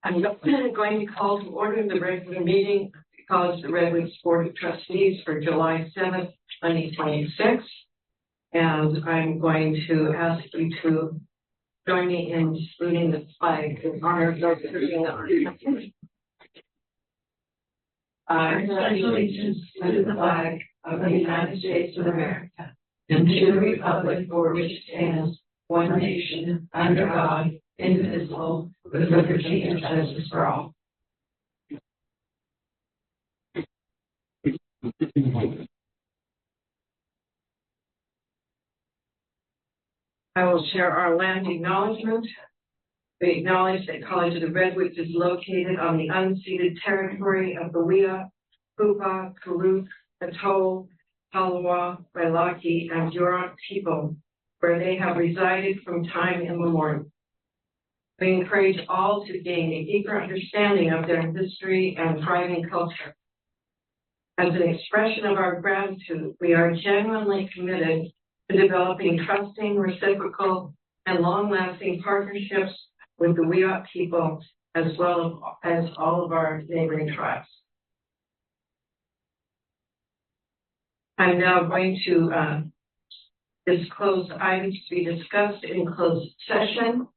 I'm going to call to order the regular meeting because the Redwoods Board of Trustees for July 7th, 2026. And I'm going to ask you to join me in saluting the flag in honor of those serving our country. I pledge allegiance to the flag of the United States of America and to the republic for which it stands, one nation, under God, indivisible, with liberty and justice for all. I will share our land acknowledgement. We acknowledge that College of the Redwoods is located on the unceded territory of the Wea, Pupa, Karuk, Atoll, Palawa, Wailaki, and Yurok people, where they have resided from time immemorial. We encourage all to gain a deeper understanding of their history and thriving culture. As an expression of our gratitude, we are genuinely committed to developing trusting, reciprocal, and long-lasting partnerships with the Wiyot people, as well as all of our neighboring tribes. I'm now going to disclose items to be discussed in closed session.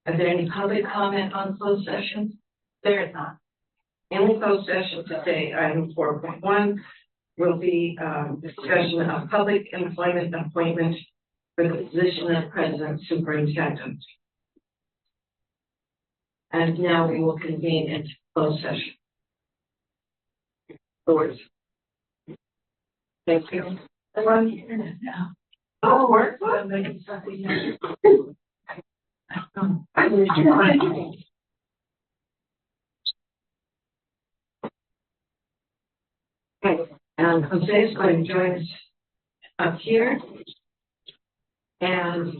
Are there any public comment on closed sessions? There is not. In the closed session today, item 4.1 will be discussion of public employment appointment for the position of president superintendent. And now we will convene into closed session. Boards. Thank you. Everyone here now. Oh, work. Okay, and Jose is going to join us up here. And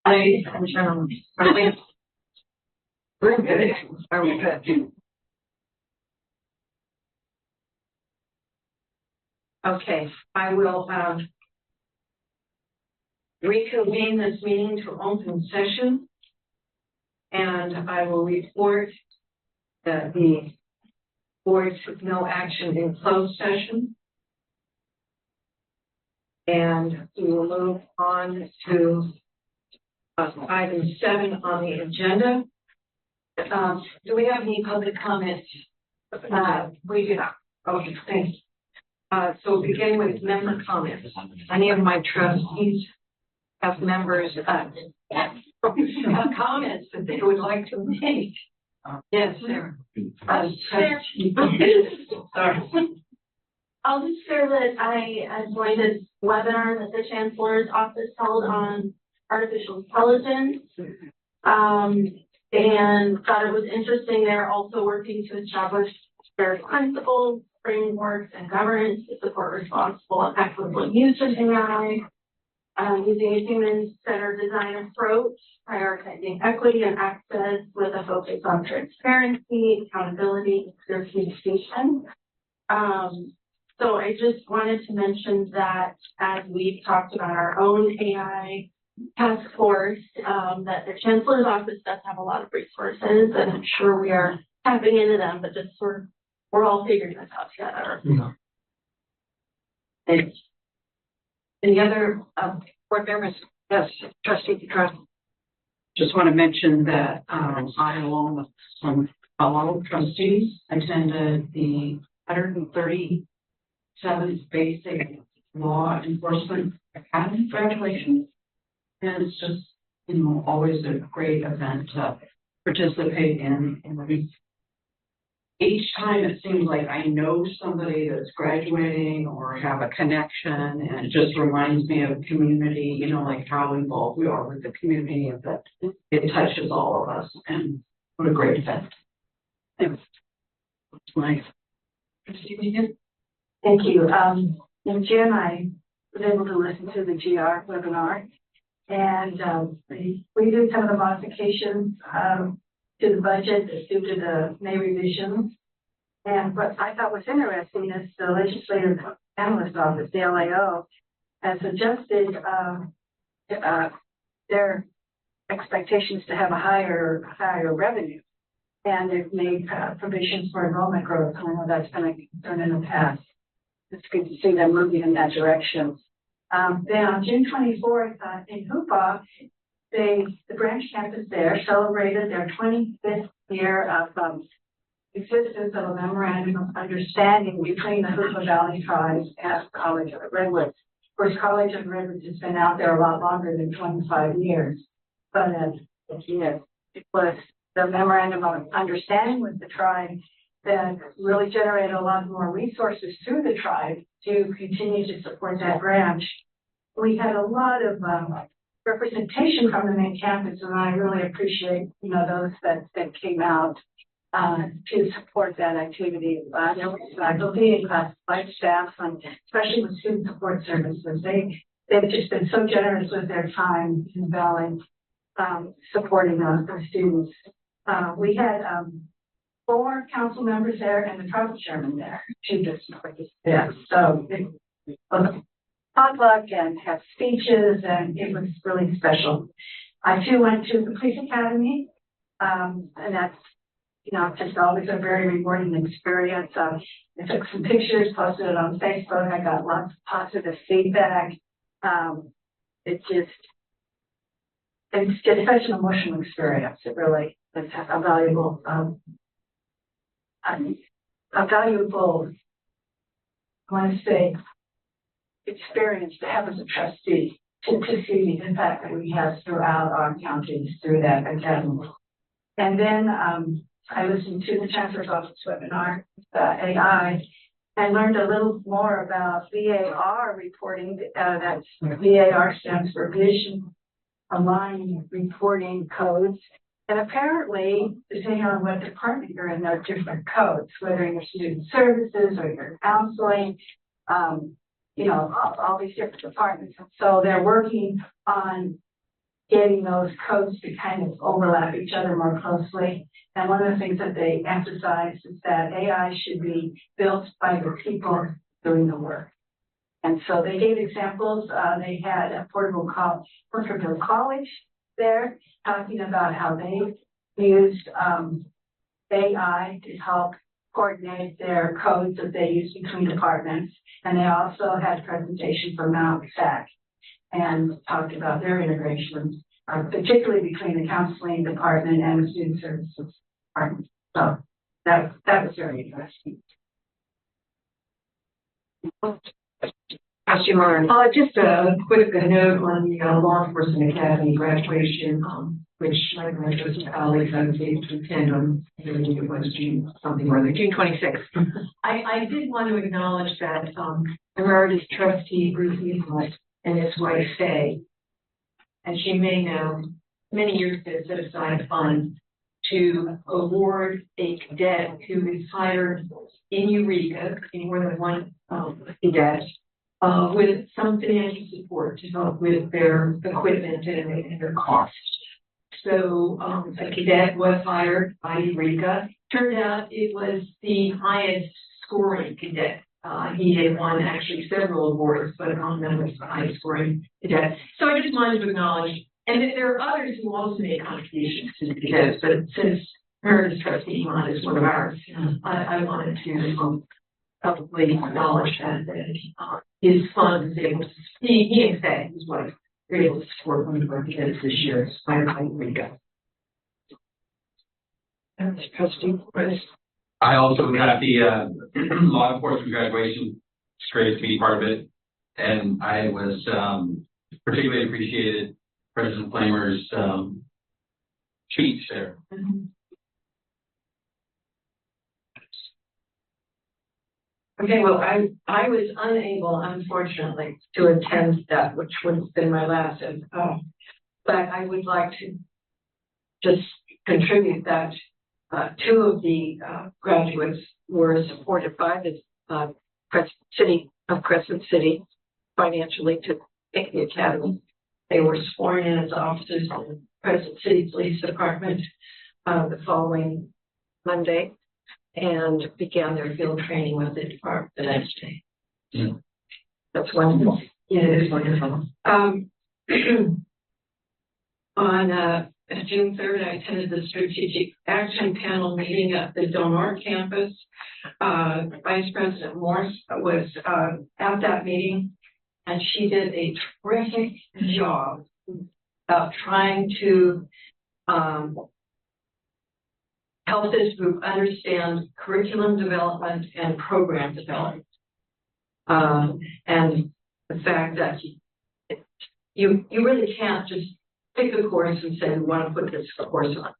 Ladies and gentlemen, we're good. Are we good? Okay, I will reconvene this meeting to open session, and I will report that the board took no action in closed session. And we will move on to item 7 on the agenda. Do we have any public comments? We do not. Okay, thanks. So beginning with member comments. Any of my trustees have members have comments that they would like to make? Yes, Sarah. Sorry. I'll just share that I joined this webinar that the Chancellor's office held on artificial intelligence, and thought it was interesting. They're also working to establish various principles, frameworks, and governance to support responsible and equitable use of AI, using a human-centered design approach, prioritizing equity and access with a focus on transparency, accountability, and clear communication. So I just wanted to mention that as we've talked about our own AI task force, that the Chancellor's office does have a lot of resources, and I'm sure we are tapping into them, but just sort of, we're all figuring this out together. Yeah. Thanks. Any other board members? Yes, Trustee Trust. Just want to mention that I, along with some fellow trustees, attended the 137th Basic Law Enforcement Academy graduation. And it's just, you know, always a great event to participate in. And each time it seems like I know somebody that's graduating or have a connection, and it just reminds me of community, you know, like how involved we are with the community, and that it touches all of us. And what a great event. Thanks. That's nice. Thank you. In June, I was able to listen to the GR webinar, and we did some of the modifications to the budget due to the May revisions. And what I thought was interesting is the Legislative Analyst Office, the LAO, has adjusted their expectations to have a higher revenue. And they've made provisions for enrollment growth. I know that's been a concern in the past. It's good to see them moving in that direction. Then on June 24th in Hoopa, the branch campus there celebrated their 25th year of existence of a memorandum of understanding between the Hoopa Valley Tribes and College of the Redwoods. Of course, College of the Redwoods has been out there a lot longer than 25 years, but it was the memorandum of understanding with the tribe that really generated a lot more resources through the tribe to continue to support that branch. We had a lot of representation from the main campus, and I really appreciate, you know, those that came out to support that activity. There was faculty and classified staff, and especially with student support services. They've just been so generous with their time in the Valley, supporting the students. We had 4 council members there and the tribal chairman there to just participate. So it was potluck and had speeches, and it was really special. I too went to the police academy, and that's, you know, just always a very rewarding experience. I took some pictures, posted it on Facebook. I got lots of positive feedback. It's such an emotional experience. It really is a valuable, I want to say, experience to have as a trustee to see the impact that we have throughout our counties through that academy. And then I listened to the Chancellor's Office webinar, AI, and learned a little more about VAR reporting. That's VAR stands for Vision Aligned Reporting Codes. And apparently, depending on what department you're in, there are different codes, whether you're student services or you're counseling, you know, all these different departments. And so they're working on getting those codes to kind of overlap each other more closely. And one of the things that they emphasize is that AI should be built by the people doing the work. And so they gave examples. They had a Porterville College there talking about how they used AI to help coordinate their codes that they use between departments. And they also had a presentation from Mount SAC and talked about their integration, particularly between the counseling department and the student services department. So that was very interesting. Trustee Martin. Just a quick note on the Law Enforcement Academy graduation, which my trustee colleagues I was able to attend on, I believe it was June something or other, June 26th. I did want to acknowledge that Emeritus Trustee Bruce Eastwood and his wife Faye, as you may know, many years ago set aside a fund to award a cadet who is hired in Eureka, in more than one cadet, with some financial support to help with their equipment and their costs. So a cadet was hired by Eureka. Turned out it was the highest scoring cadet. He had won actually several awards, but among them was the highest scoring cadet. So I just wanted to acknowledge, and that there are others who also made contributions to the cadets, but since Emeritus Trustee Iman is one of ours, I wanted to publicly acknowledge that his fund is able to, he and Faye, his wife, were able to support one of our cadets this year, inspired by Eureka. Trustee Chris. I also got the law enforcement graduation. It's great to be part of it. And I was particularly appreciated President Flamer's speech there. Okay, well, I was unable, unfortunately, to attend that, which would have been my last, but I would like to just contribute that two of the graduates were supported by the city of Crescent City financially to take the academy. They were sworn in as officers in the Crescent City Police Department the following Monday, and began their field training with the department the next day. Mm. That's wonderful. Yeah, it is wonderful. On June 3rd, I attended the Strategic Action Panel meeting at the Del Norte campus. Vice President Morse was at that meeting, and she did a terrific job of trying to help this group understand curriculum development and program development. And the fact that you really can't just pick a course and say, we want to put this course on.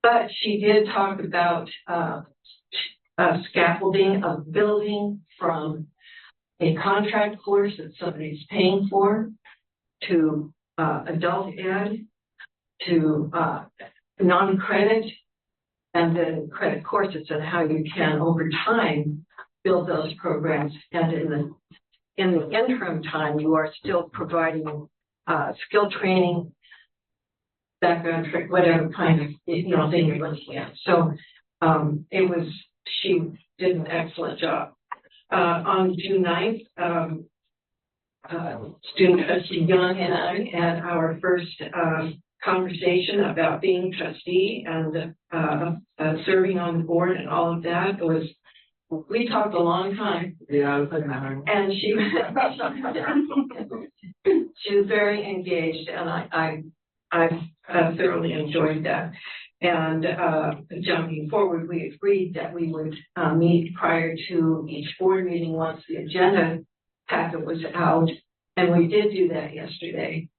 But she did talk about scaffolding of building from a contract course that somebody's paying for to adult ed to non-credit and then credit courses, and how you can over time build those programs. And in the interim time, you are still providing skill training, background check, whatever kind of thing you're looking at. So she did an excellent job. On June 9th, student trustee Young and I had our first conversation about being trustee and serving on the board and all of that. We talked a long time. Yeah, and she was very engaged, and I thoroughly enjoyed that. And jumping forward, we agreed that we would meet prior to each board meeting once the agenda packet was out, and we did do that yesterday.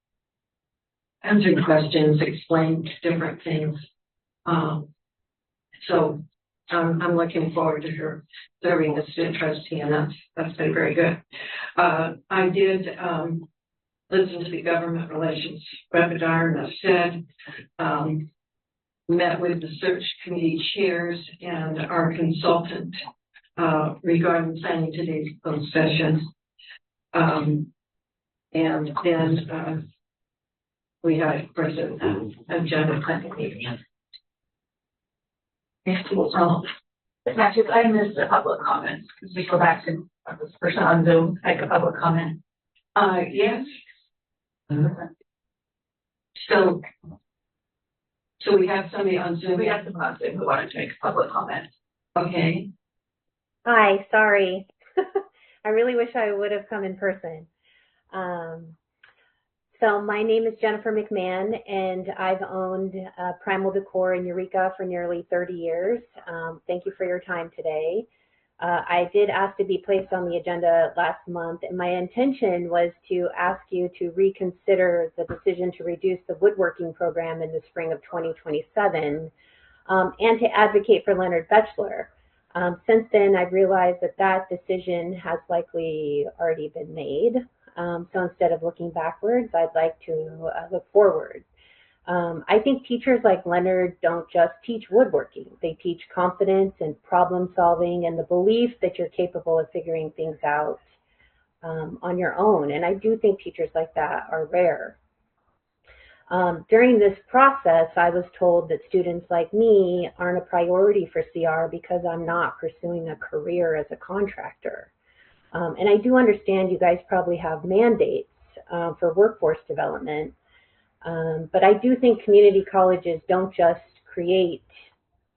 Answered questions, explained different things. So I'm looking forward to her serving as student trustee, and that's been very good. I did listen to the government relations webinar, and I said, met with the search committee chairs and our consultant regarding planning today's closed session. And then we had, of course, an agenda planning meeting. Matthew, I missed the public comments. Could we go back to this person on Zoom, make a public comment? Yes. So we have somebody on Zoom. We have some on Zoom who wanted to make a public comment. Okay. Hi, sorry. I really wish I would have come in person. So my name is Jennifer McMahon, and I've owned Primal Decor in Eureka for nearly 30 years. Thank you for your time today. I did ask to be placed on the agenda last month, and my intention was to ask you to reconsider the decision to reduce the woodworking program in the spring of 2027, and to advocate for Leonard Bechler. Since then, I've realized that that decision has likely already been made. So instead of looking backwards, I'd like to look forward. I think teachers like Leonard don't just teach woodworking. They teach confidence and problem solving and the belief that you're capable of figuring things out on your own. And I do think teachers like that are rare. During this process, I was told that students like me aren't a priority for CR because I'm not pursuing a career as a contractor. And I do understand you guys probably have mandates for workforce development, but I do think community colleges don't just create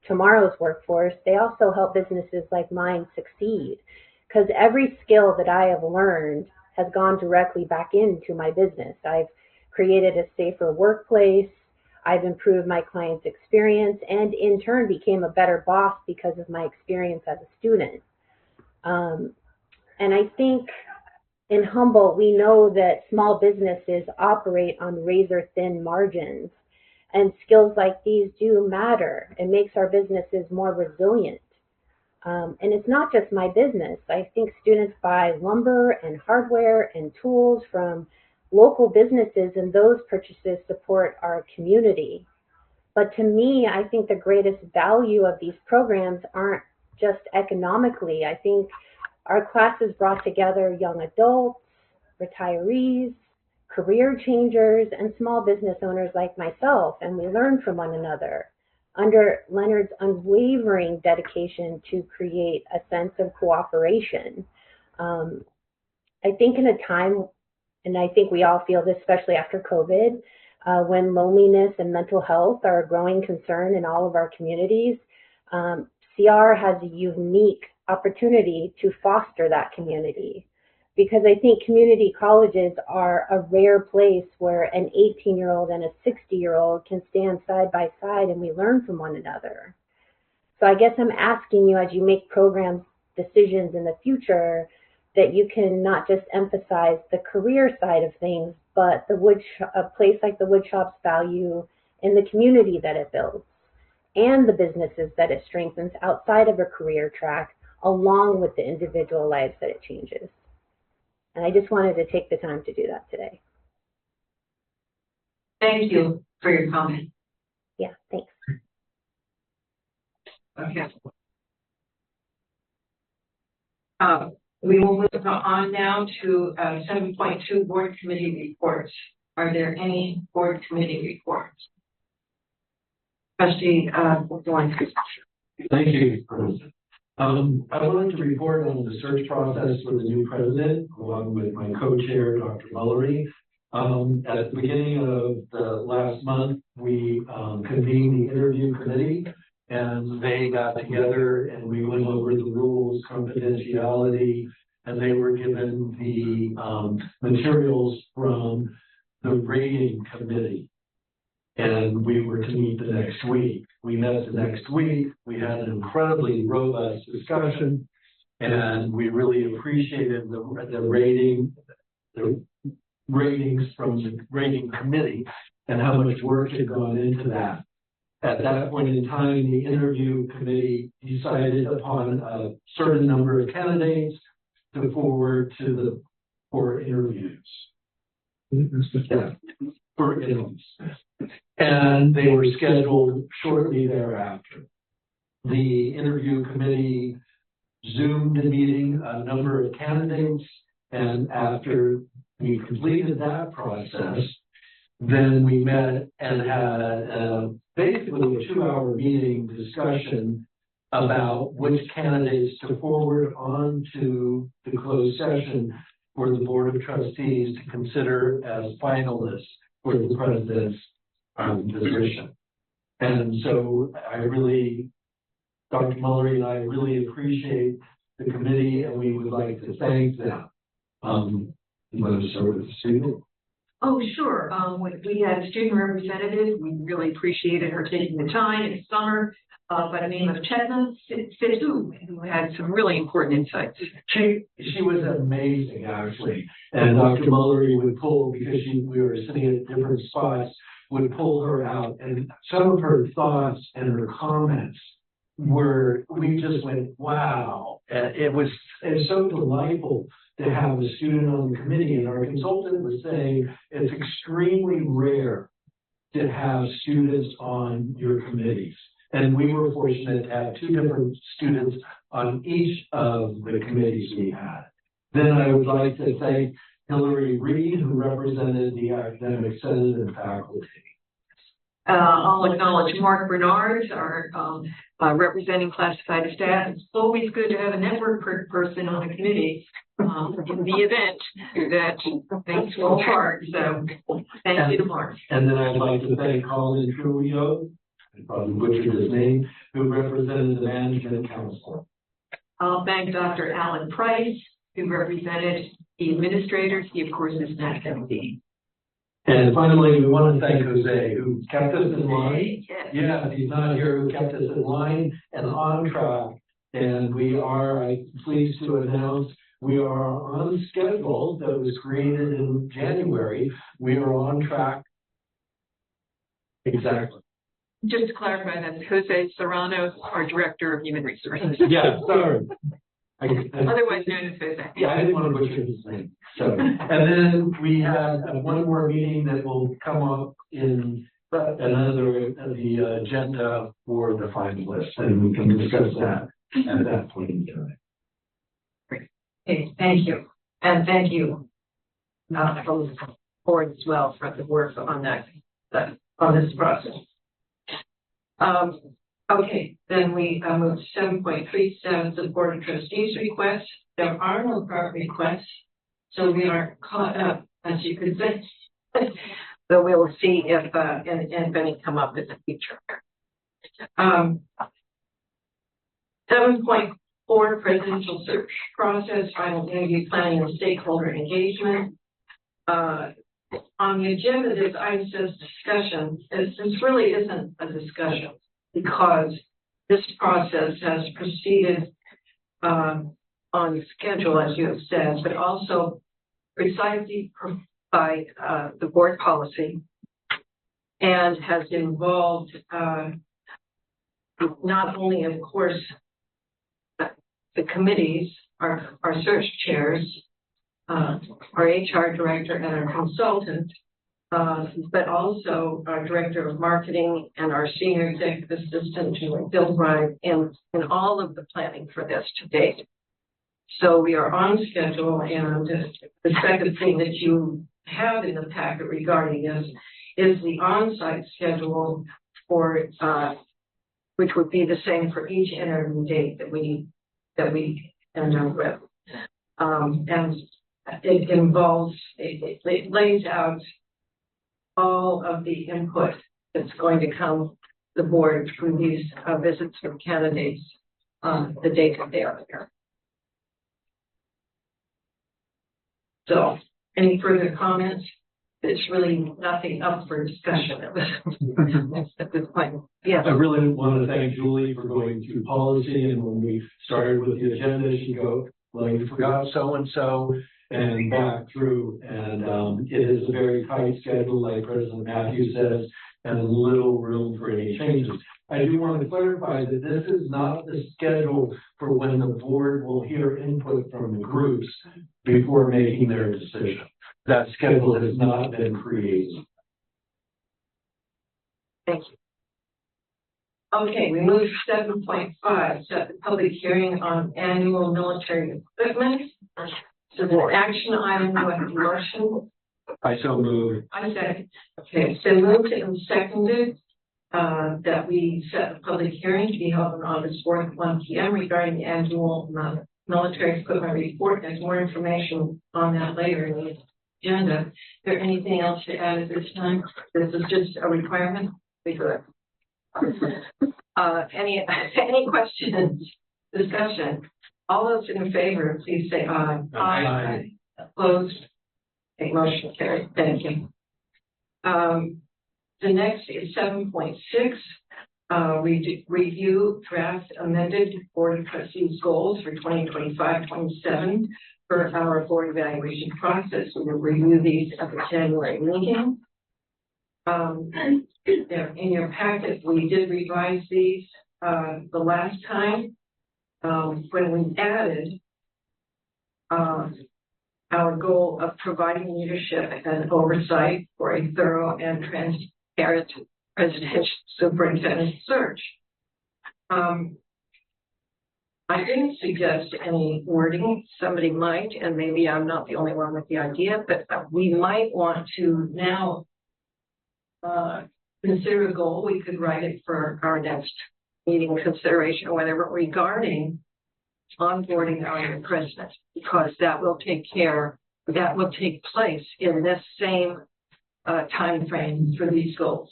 tomorrow's workforce, they also help businesses like mine succeed, because every skill that I have learned has gone directly back into my business. I've created a safer workplace, I've improved my client's experience, and in turn became a better boss because of my experience as a student. And I think in Humboldt, we know that small businesses operate on razor-thin margins, and skills like these do matter. It makes our businesses more resilient. And it's not just my business. I think students buy lumber and hardware and tools from local businesses, and those purchases support our community. But to me, I think the greatest value of these programs aren't just economically. I think our classes brought together young adults, retirees, career changers, and small business owners like myself, and we learned from one another under Leonard's unwavering dedication to create a sense of cooperation. I think in a time, and I think we all feel this, especially after COVID, when loneliness and mental health are a growing concern in all of our communities, CR has a unique opportunity to foster that community, because I think community colleges are a rare place where an 18-year-old and a 60-year-old can stand side by side and we learn from one another. So I guess I'm asking you, as you make programs decisions in the future, that you can not just emphasize the career side of things, but a place like the Woodshop's value in the community that it builds and the businesses that it strengthens outside of a career track, along with the individual lives that it changes. And I just wanted to take the time to do that today. Thank you for your comment. Yeah, thanks. Okay. We will move on now to 7.2 board committee reports. Are there any board committee reports? Trustee Valinsky. Thank you. I wanted to report on the search process for the new president, along with my co-chair, Dr. Mullery. At the beginning of the last month, we convened the interview committee, and they got together and we went over the rules, confidentiality, and they were given the materials from the rating committee. And we were to meet the next week. We met the next week. We had an incredibly robust discussion, and we really appreciated the ratings from the rating committee and how much work had gone into that. At that point in time, the interview committee decided upon a certain number of candidates to forward to for interviews. Yeah, for interviews. And they were scheduled shortly thereafter. The interview committee Zoomed a meeting a number of candidates, and after we completed that process, then we met and had basically a 2-hour meeting discussion about which candidates to forward on to the closed session for the Board of Trustees to consider as finalists for the president's position. And so Dr. Mullery and I really appreciate the committee, and we would like to thank them. You want to start with the student? Oh, sure. We had a student representative. We really appreciated her taking the time in the summer, by the name of Chetna Sidhu, who had some really important insights. She was amazing, actually. And Dr. Mullery would pull, because we were sitting at different spots, would pull her out. And some of her thoughts and her comments we just went, wow. And it was so delightful to have a student on the committee. And our consultant was saying it's extremely rare to have students on your committees. And we were fortunate to have 2 different students on each of the committees we had. Then I would like to thank Hillary Reed, who represented the Academic Senate and faculty. I'll acknowledge Mark Bernard, our representing classified staff. It's always good to have a network person on the committee in the event that things fall apart. So thank you to Mark. And then I'd like to thank Colin Trujillo, I probably butchered his name, who represented the Management Council. I'll thank Dr. Alan Price, who represented the administrators. He, of course, is an academic dean. And finally, we want to thank Jose, who kept us in line. Yes. Yeah, he's not here, who kept us in line and on track. And I'm pleased to announce, we are on schedule that was created in January. We are on track. Exactly. Just to clarify, that's Jose Serrano, our Director of Human Resources. Yeah, sorry. Otherwise known as Jose. Yeah, I didn't want to butcher his name. So, and then we had one more meeting that will come up in the agenda for the finalists, and we can discuss that at that point in time. Okay, thank you. And thank you, from the board as well for the work on on this process. Okay, then we move to 7.37, the Board of Trustees request. There are no current requests, so we are caught up, as you could say. So we will see if any come up in the future. 7.4, presidential search process, final interview planning and stakeholder engagement. On the agenda, this item says discussion. This really isn't a discussion, because this process has proceeded on schedule, as you have said, but also precisely by the board policy, and has involved not only, of course, the committees, our search chairs, our HR director and our consultant, but also our director of marketing and our senior executive assistant, Bill Bryant, in all of the planning for this to date. So we are on schedule, and the second thing that you have in the packet regarding this is the on-site schedule for, which would be the same for each interview date that we end up with. And it involves, it lays out all of the input that's going to come the board through these visits from candidates the day that they are there. So, any further comments? There's really nothing up for discussion at this point. Yes. I really want to thank Julie for going through policy, and when we started with the agenda, she'd go, well, you forgot so-and-so, and back through, and it is a very tight schedule, like President Matthews says, and little room for any changes. I do want to clarify that this is not the schedule for when the board will hear input from the groups before making their decision. That schedule has not been created. Thank you. Okay, we move to 7.5, set the public hearing on annual military equipment. So the action item, do I have a motion? I so move. I second. Okay, it's been moved and seconded, that we set a public hearing to be held on August 4th, 1 p.m. regarding the annual military equipment report. There's more information on that later in the agenda. Is there anything else to add at this time? This is just a requirement. Be good. Any questions, discussion? All those in favor, please say aye. Aye. Opposed? Okay, motion carried. Thank you. The next is 7.6. Review draft amended Board of Trustees goals for 2025-27 for our board evaluation process. We will review these at the January meeting. In your packet, we did revise these the last time when we added our goal of providing leadership and oversight for a thorough and transparent presidential superintendent search. I didn't suggest any wording. Somebody might, and maybe I'm not the only one with the idea, but we might want to now consider a goal. We could write it for our next meeting consideration or whatever regarding onboarding our new president, because that will take place in this same time frame for these goals.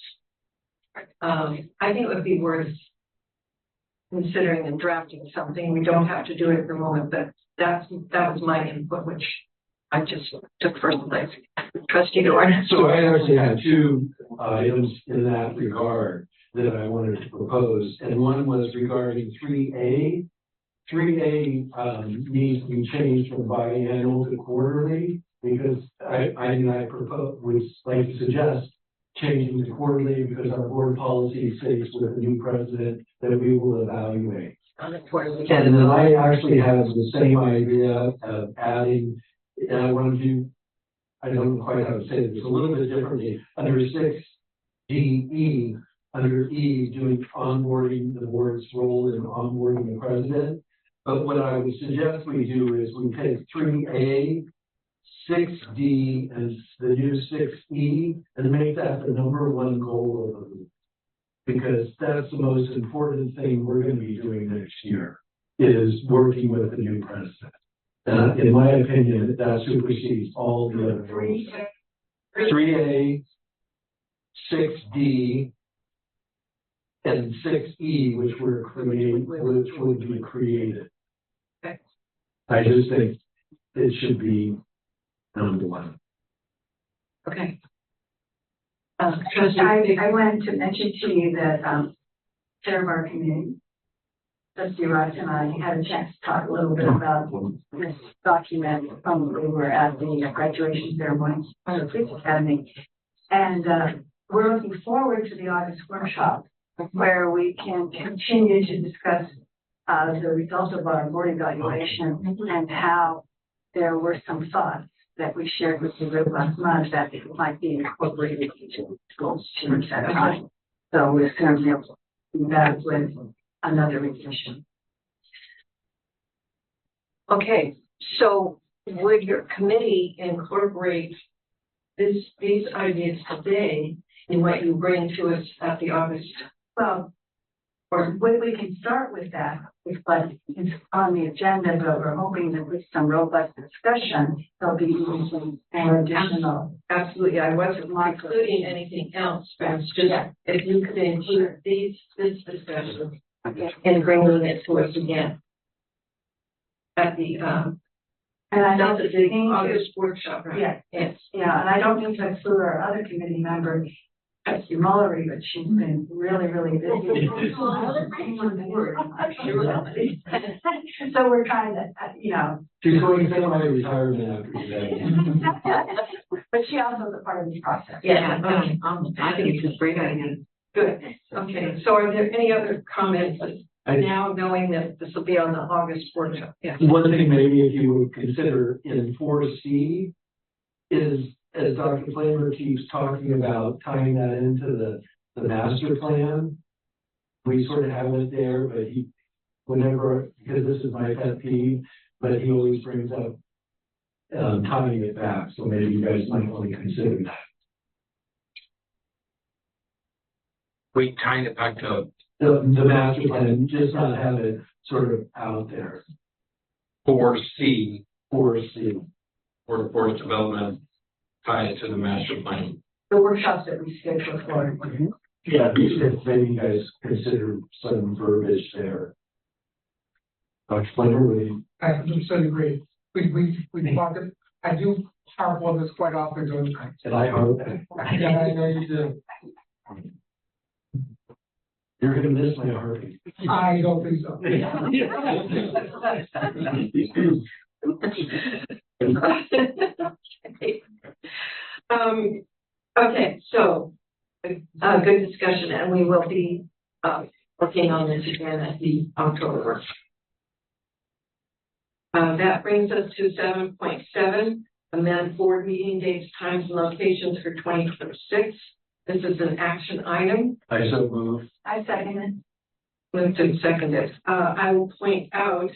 I think it would be worth considering and drafting something. We don't have to do it at the moment, but that was my input, which I just took first place. Trustee Doran. So I actually had two items in that regard that I wanted to propose, and one was regarding 3A. 3A needs to be changed from biannual to quarterly, because I would like to suggest changing to quarterly, because our board policy states with the new president that we will evaluate. And then I actually have the same idea of adding, and I want to do, I don't know quite how to say this, a little bit differently. Under 6DE, under E, doing onboarding, the board's role in onboarding the president. But what I would suggest we do is we take 3A, 6D, and the new 6E, and make that the number one goal of the group. Because that's the most important thing we're going to be doing next year, is working with the new president. And in my opinion, that supersedes all the other goals. 3A, 6D, and 6E, which would be created. Okay. I just think it should be number one. Okay. I wanted to mention to you that, chair of our committee, Trustee Rice, and I had a chance to talk a little bit about this document when we were at the graduation ceremony at the Police Academy. And, we're looking forward to the August workshop, where we can continue to discuss the results of our board evaluation and how there were some thoughts that we shared with the group last month that it might be incorporated into goals to at that time. So we're certainly able to do that with another revision. Okay, so would your committee incorporate these ideas today in what you bring to us at the August? Well, or we can start with that, but it's on the agenda, but we're hoping that with some robust discussion, there'll be even some additional. Absolutely, I wasn't including anything else, but it's just if you could include this discussion and bringing it to us again at the And I know that the August workshop, right? Yeah. Yes. Yeah, and I don't mean to exclude our other committee member, Trustee Mullery, but she's been really, really busy. So we're trying to, She's going to take my retirement after today. but she also is a part of this process. Yeah, I think it's a great idea. Good. Okay, so are there any other comments now knowing that this will be on the August workshop? Yeah. One thing maybe if you would consider in 4C is, as Dr. Flamer keeps talking about tying that into the master plan, we sort of have it there, but whenever, because this is my pet peeve, but he always brings up tying it back, so maybe you guys might want to consider that. We tying it back to The master plan, just not have it sort of out there, 4C, for see. workforce development, tie it to the master plan. The workshops that we schedule for. Yeah, maybe you guys consider some verbiage there. Dr. Flinter, what do you? I 100% agree. We talk it, I do harp on this quite often, don't I? And I are, Yeah, I know you do. you're gonna miss my heartbeat. I don't think so. Okay, so, good discussion, and we will be, working on this again at the October work. That brings us to 7.7, amend board meeting dates, times, and locations for 2026. This is an action item. I so move. I second it. Moved and seconded. I will point out,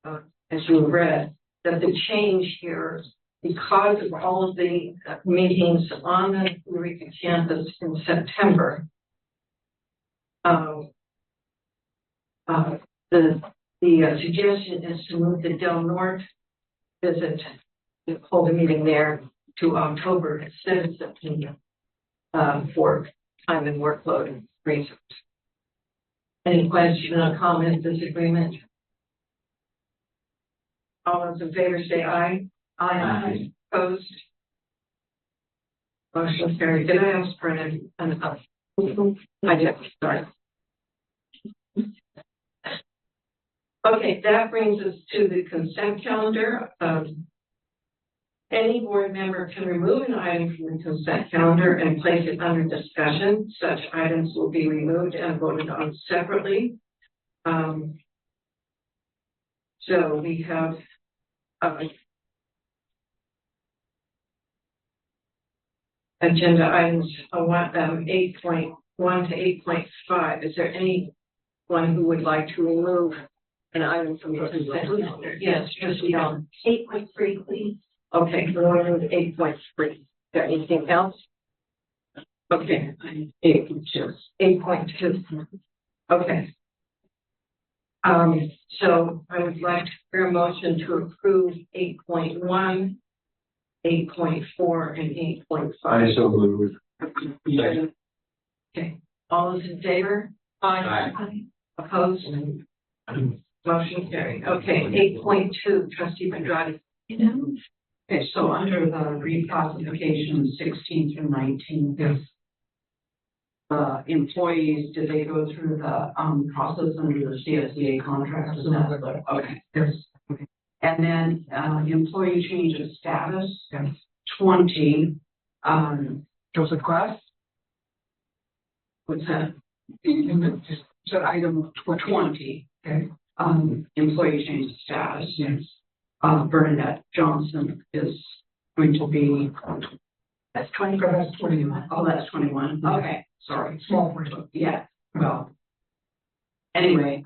as you read, that the change here, because of all of the meetings on the Eureka campus in September, the suggestion is to move the Del Norte visit, to hold a meeting there to October instead of September, for time and workload reasons. Any question or comment, disagreement? All those in favor say aye. Aye. Opposed? Motion carried. Did I ask for an I did, sorry. Okay, that brings us to the consent calendar. Any board member can remove an item from the consent calendar and place it under discussion. Such items will be removed and voted on separately. So we have agenda items 8.1 to 8.5. Is there anyone who would like to remove an item from the consent calendar? Yes, trustee Young. 8.3, please. Okay, we're on 8.3. Is there anything else? Okay, 8.2. 8.2. Okay. So I would like to hear a motion to approve 8.1, 8.4, and 8.5. I so move. Okay, all those in favor? Aye. Opposed? Motion carried. Okay, 8.2, trustee Andrade. Okay, so under the reclassification 16 through 19. Yes. Employees, did they go through the process under the CSEA contract? Is that the- Okay. Yes. And then, employee change of status, Yes. 20, Joseph Glass, what's that? just said item 20, Okay. employee change of status. Yes. Bernadette Johnson is going to be, That's 21. oh, that's 21. Okay, sorry. Small print. Yeah, well. Anyway,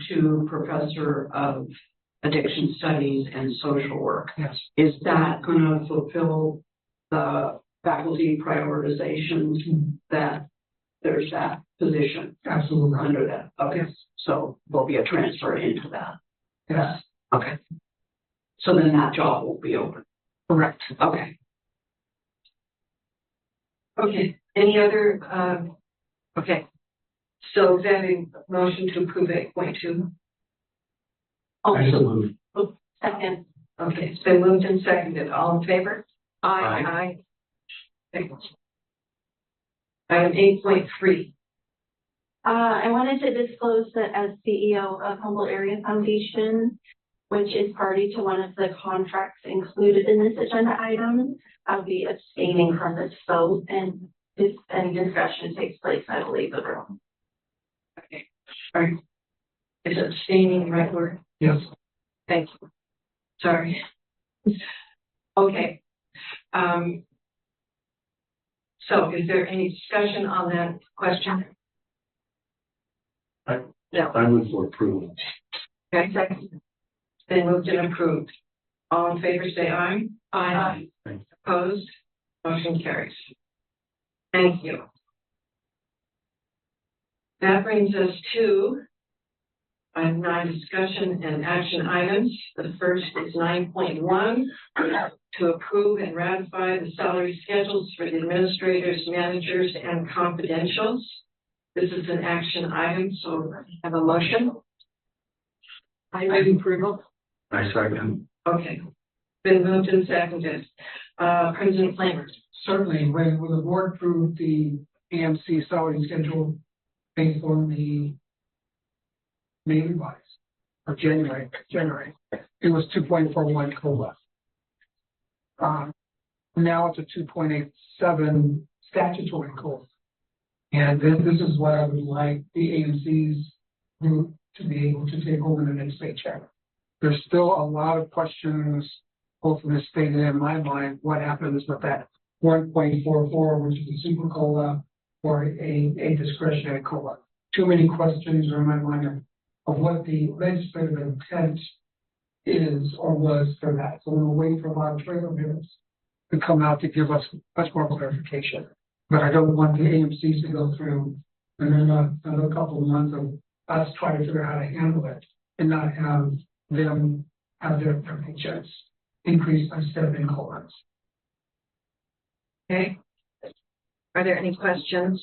to professor of addiction studies and social work. Yes. Is that gonna fulfill the faculty prioritizations that there's that position Absolutely. under that? Okay, so there'll be a transfer into that. Yes. Okay. So then that job will be open. Correct. Okay. Okay, any other, okay. So then a motion to approve 8.2. I so move. Second. Okay, it's been moved and seconded. All in favor? Aye. Okay. Item 8.3. I wanted to disclose that as CEO of Humboldt Area Foundation, which is party to one of the contracts included in this agenda item, I'll be abstaining from this vote, and if any discussion takes place, I will leave the room. Okay. All right. Is abstaining the right word? Yes. Thank you. Sorry. Okay. So is there any discussion on that question? No. I move for approval. Okay, second. It's been moved and approved. All in favor, say aye. Aye. Opposed? Motion carries. Thank you. That brings us to item 9, discussion and action items. The first is 9.1, to approve and ratify the salary schedules for the administrators, managers, and confidentials. This is an action item, so have a motion. I move approval. I second. Okay. Been moved and seconded. President Flamer. Certainly, when the board approved the AMC salary schedule based on the May revise, or January, it was 2.41 COLA. Now it's a 2.87 statutory COLA. And this is what I would like the AMC's group to be able to take over the next paycheck. There's still a lot of questions, both in the state and in my mind, what happens with that 1.44, which is a super COLA or a discretionary COLA. Too many questions are in my mind of what the legislative intent is or was for that. So we're waiting for a lot of trailer bills to come out to give us much more clarification. But I don't want the AMCs to go through and then another couple of months of us trying to figure out how to handle it and not have them have their paychecks increase instead of in COLAs. Okay. Are there any questions?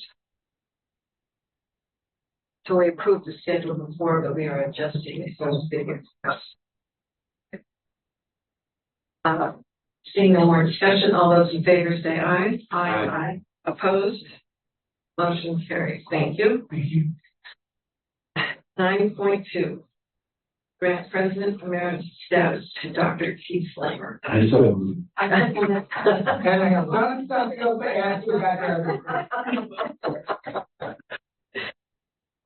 So we approved the schedule before, but we are adjusting those figures. Seeing no more discussion, all those in favor say aye. Aye. Opposed? Motion carries. Thank you. Thank you. 9.2. Grant President Emeritus status to Dr. Keith Flamer. I so. I second it. And I have something else to add to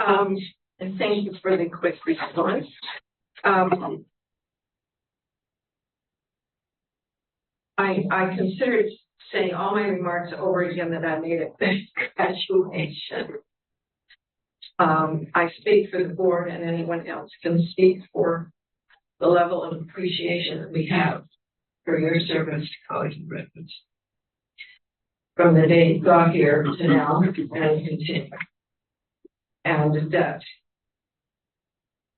that. And thank you for the quick response. I considered saying all my remarks over again that I made at graduation. I speak for the board, and anyone else can speak for the level of appreciation that we have for your service to college and graduates. From the day you got here to now and continue. And that,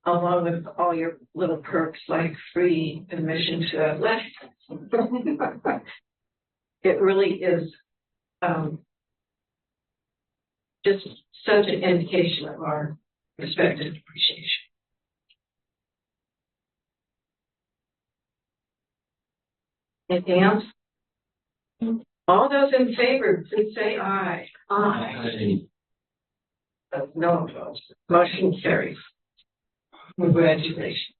along with all your little perks like free admission to athletics, it really is just such an indication of our respect and appreciation. Anything else? All those in favor, please say aye. Aye. No opposed. Motion carries. Congratulations.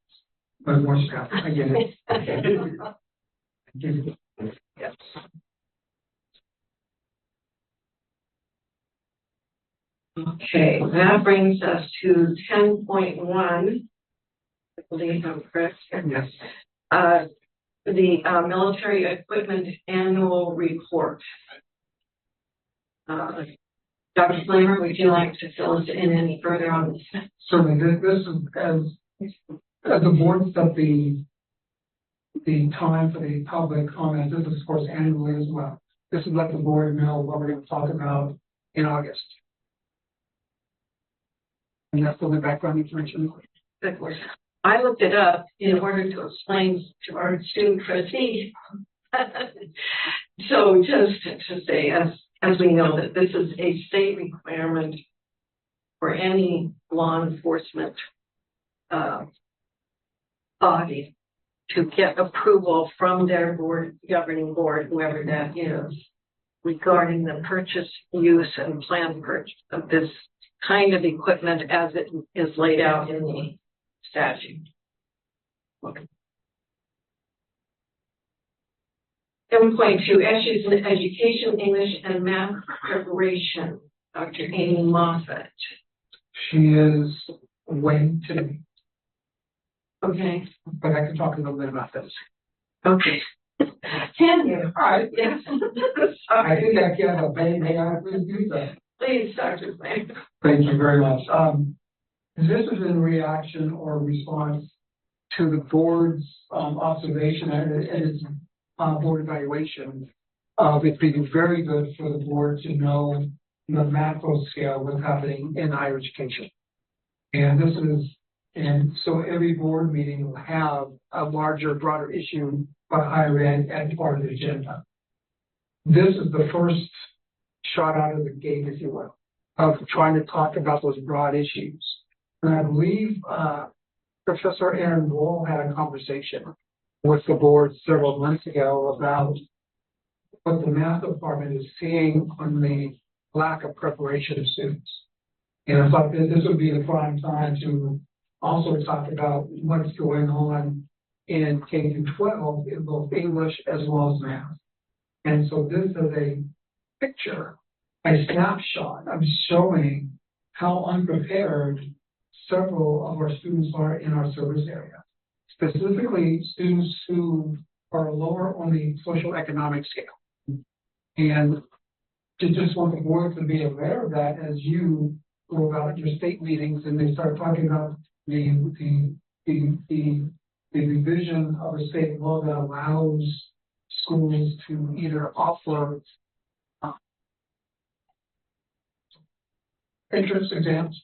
But more stuff, I get it. I get it. Yes. Okay, that brings us to 10.1. I believe I'm correct. Yes. The military equipment annual report. Dr. Flamer, would you like to fill us in any further on this? Certainly, this is as the board set the time for the public comment. This is of course annually as well. This is let the board know what we're going to talk about in August. And that's all the background information. Good work. I looked it up in order to explain to our student trustees. So just to say, as we know, that this is a state requirement for any law enforcement body to get approval from their board, governing board, whoever that is, regarding the purchase, use, and planned purchase of this kind of equipment as it is laid out in the statute. Okay. 7.2, issues in education, English, and math preparation. Dr. Amy Moffett. She is away today, Okay. but I can talk a little bit about this. Okay. Can you? All right. Yes. I think I can, but may I please do so? Please, Dr. Flamer. Thank you very much. This is in reaction or response to the board's, observation and its, board evaluation, it'd be very good for the board to know the macro scale what's happening in higher education. And this is, and so every board meeting will have a larger, broader issue about higher ed as part of the agenda. This is the first shot out of the gate, if you will, of trying to talk about those broad issues. And I believe, Professor Aaron Wall had a conversation with the board several months ago about what the math department is seeing on the lack of preparation of students. And I thought that this would be the prime time to also talk about what's going on in K through 12 in both English as well as math. And so this is a picture, a snapshot of showing how unprepared several of our students are in our service area. Specifically, students who are lower on the social economic scale. And to just want the board to be aware of that as you go about your state meetings and they start talking about the revision of a state law that allows schools to either offer entrance exams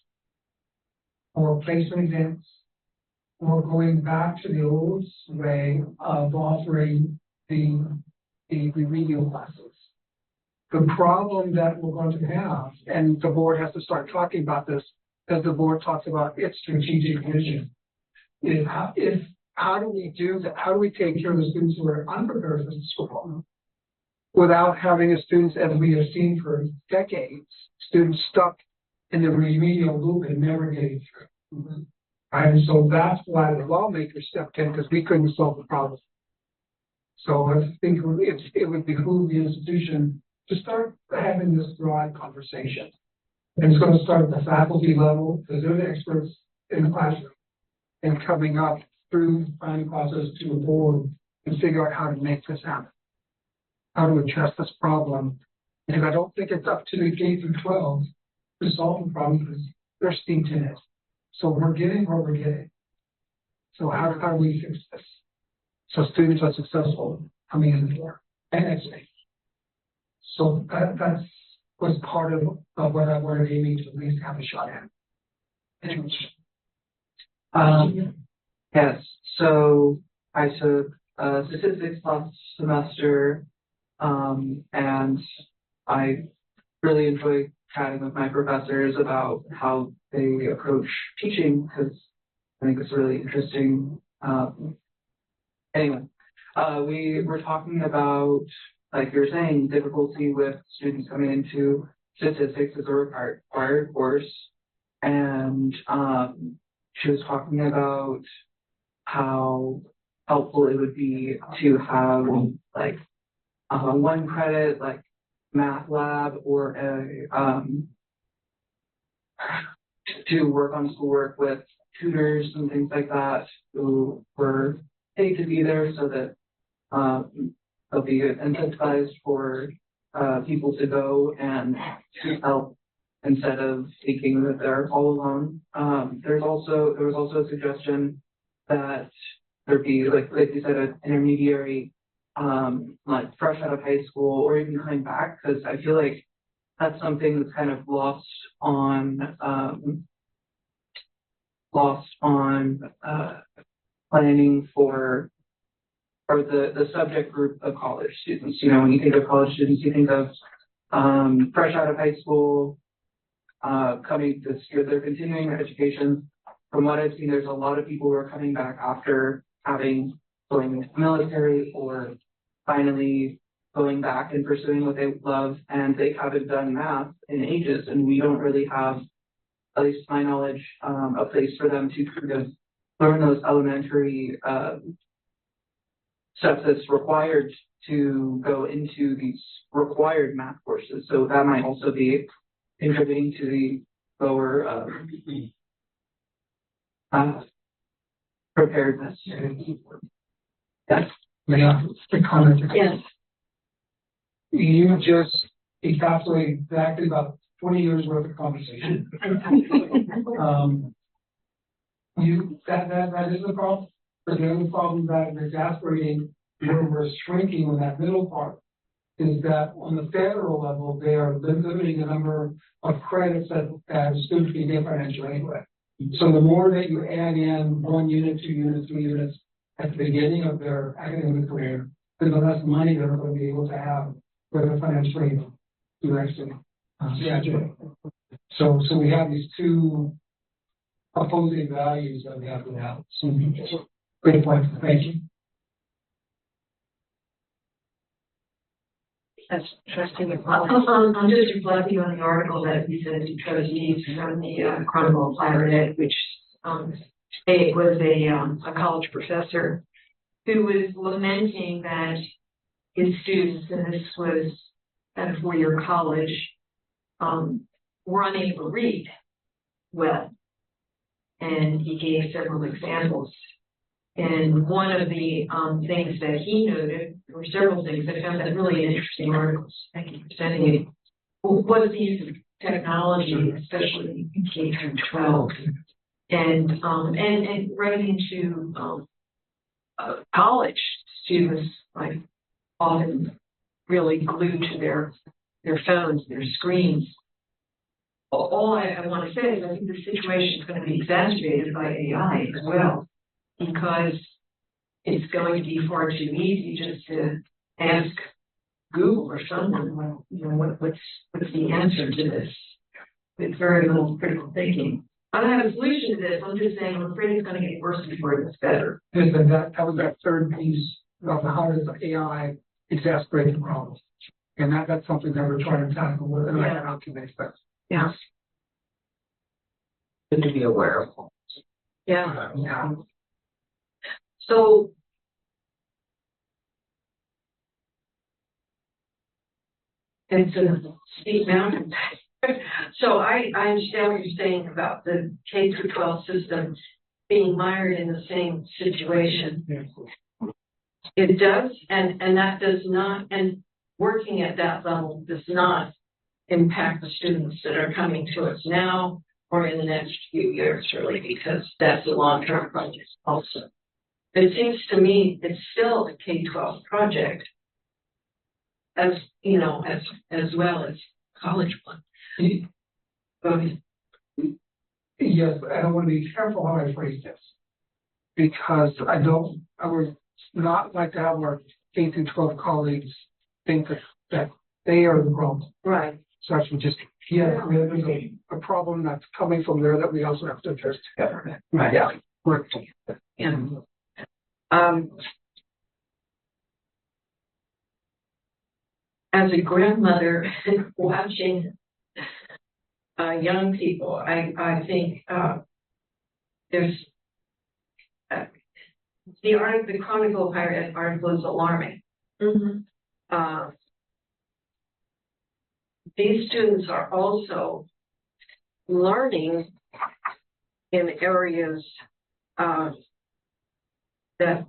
or placement exams, or going back to the old way of offering the remedial classes. The problem that we're going to have, and the board has to start talking about this as the board talks about its strategic vision, is how do we do that? How do we take care of the students who are unprepared for school without having the students, as we have seen for decades, students stuck in the remedial loop and never getting through. And so that's why the lawmakers stepped in, because we couldn't solve the problem. So I think it would behoove the institution to start having this broad conversation. And it's going to start at the faculty level, because they're the experts in the classroom, and coming up through the planning process to the board and figure out how to make this happen, how to address this problem. And I don't think it's up to the K through 12 to solve the problem, because they're steeped in it. So we're getting what we're getting. So how do we fix this? So students are successful coming in the door and exiting. So that's was part of what I wanted Amy to at least have a shot at. Anyways. Yes, so I took statistics last semester, and I really enjoy chatting with my professors about how they approach teaching, because I think it's really interesting. Anyway, we were talking about, like you were saying, difficulty with students coming into statistics as a required course, and she was talking about how helpful it would be to have like one credit like math lab, or to work on schoolwork with tutors and things like that who were paid to be there, so that they'll be incentivized for people to go and seek help instead of thinking that they're all alone. There was also a suggestion that there'd be, like you said, an intermediary, like fresh out of high school or even coming back, because I feel like that's something that's kind of lost on planning for the subject group of college students. You know, when you think of college students, you think of fresh out of high school, coming this year, they're continuing their education. From what I've seen, there's a lot of people who are coming back after having going into the military, or finally going back and pursuing what they love, and they haven't done math in ages, and we don't really have, at least to my knowledge, a place for them to kind of learn those elementary stuff that's required to go into these required math courses. So that might also be contributing to the lower preparedness. Yes. Yeah, the comment. Yes. You just encapsulated exactly about 20 years worth of conversation. That is the problem. But the other problem that is exasperating, where we're shrinking on that middle part, is that on the federal level, they are limiting the number of credits that students can get financial aid with. So the more that you add in 1 unit, 2 units, 3 units at the beginning of their academic career, then the less money they're going to be able to have for their financial aid to actually graduate. So we have these two opposing values that we have to have. So, great point. Thank you. That's interesting. I'm just reflecting on the article that we sent to trustees from the Chronicle of Higher Ed, which it was a college professor who was lamenting that his students, and this was at a 4-year college, were unable to read well. And he gave several examples. And one of the things that he noted, there were several things, I found that really interesting articles, thank you for sending it, was the use of technology, especially in K through 12. And right into college, students like often really glued to their phones, their screens. All I want to say is I think the situation is going to be exacerbated by AI as well, because it's going to be far too easy just to ask Google or someone, well, you know, what's the answer to this? With very little critical thinking. I don't have a solution to this. I'm just saying I'm afraid it's going to get worse before it gets better. And that was that third piece of how does AI exacerbate the problem. And that's something that we're trying to tackle with an AI committee. Yeah. Good to be aware of. Yeah. Yeah. So. It's a steep mountain. So I understand what you're saying about the K through 12 system being mired in the same situation. It does, and that does not, and working at that level does not impact the students that are coming to us now or in the next few years, really, because that's a long-term project also. But it seems to me it's still a K-12 project, as you know, as well as college one. Go ahead. Yes, but I want to be careful how I phrase this, because I would not like to have our K through 12 colleagues think that they are the problem. Right. So I should just, there's a problem that's coming from there that we also have to address together. Right. Yeah. Work. Yeah. As a grandmother watching young people, I think there's the Chronicle of Higher Ed article is alarming. Mm-hmm. These students are also learning in areas that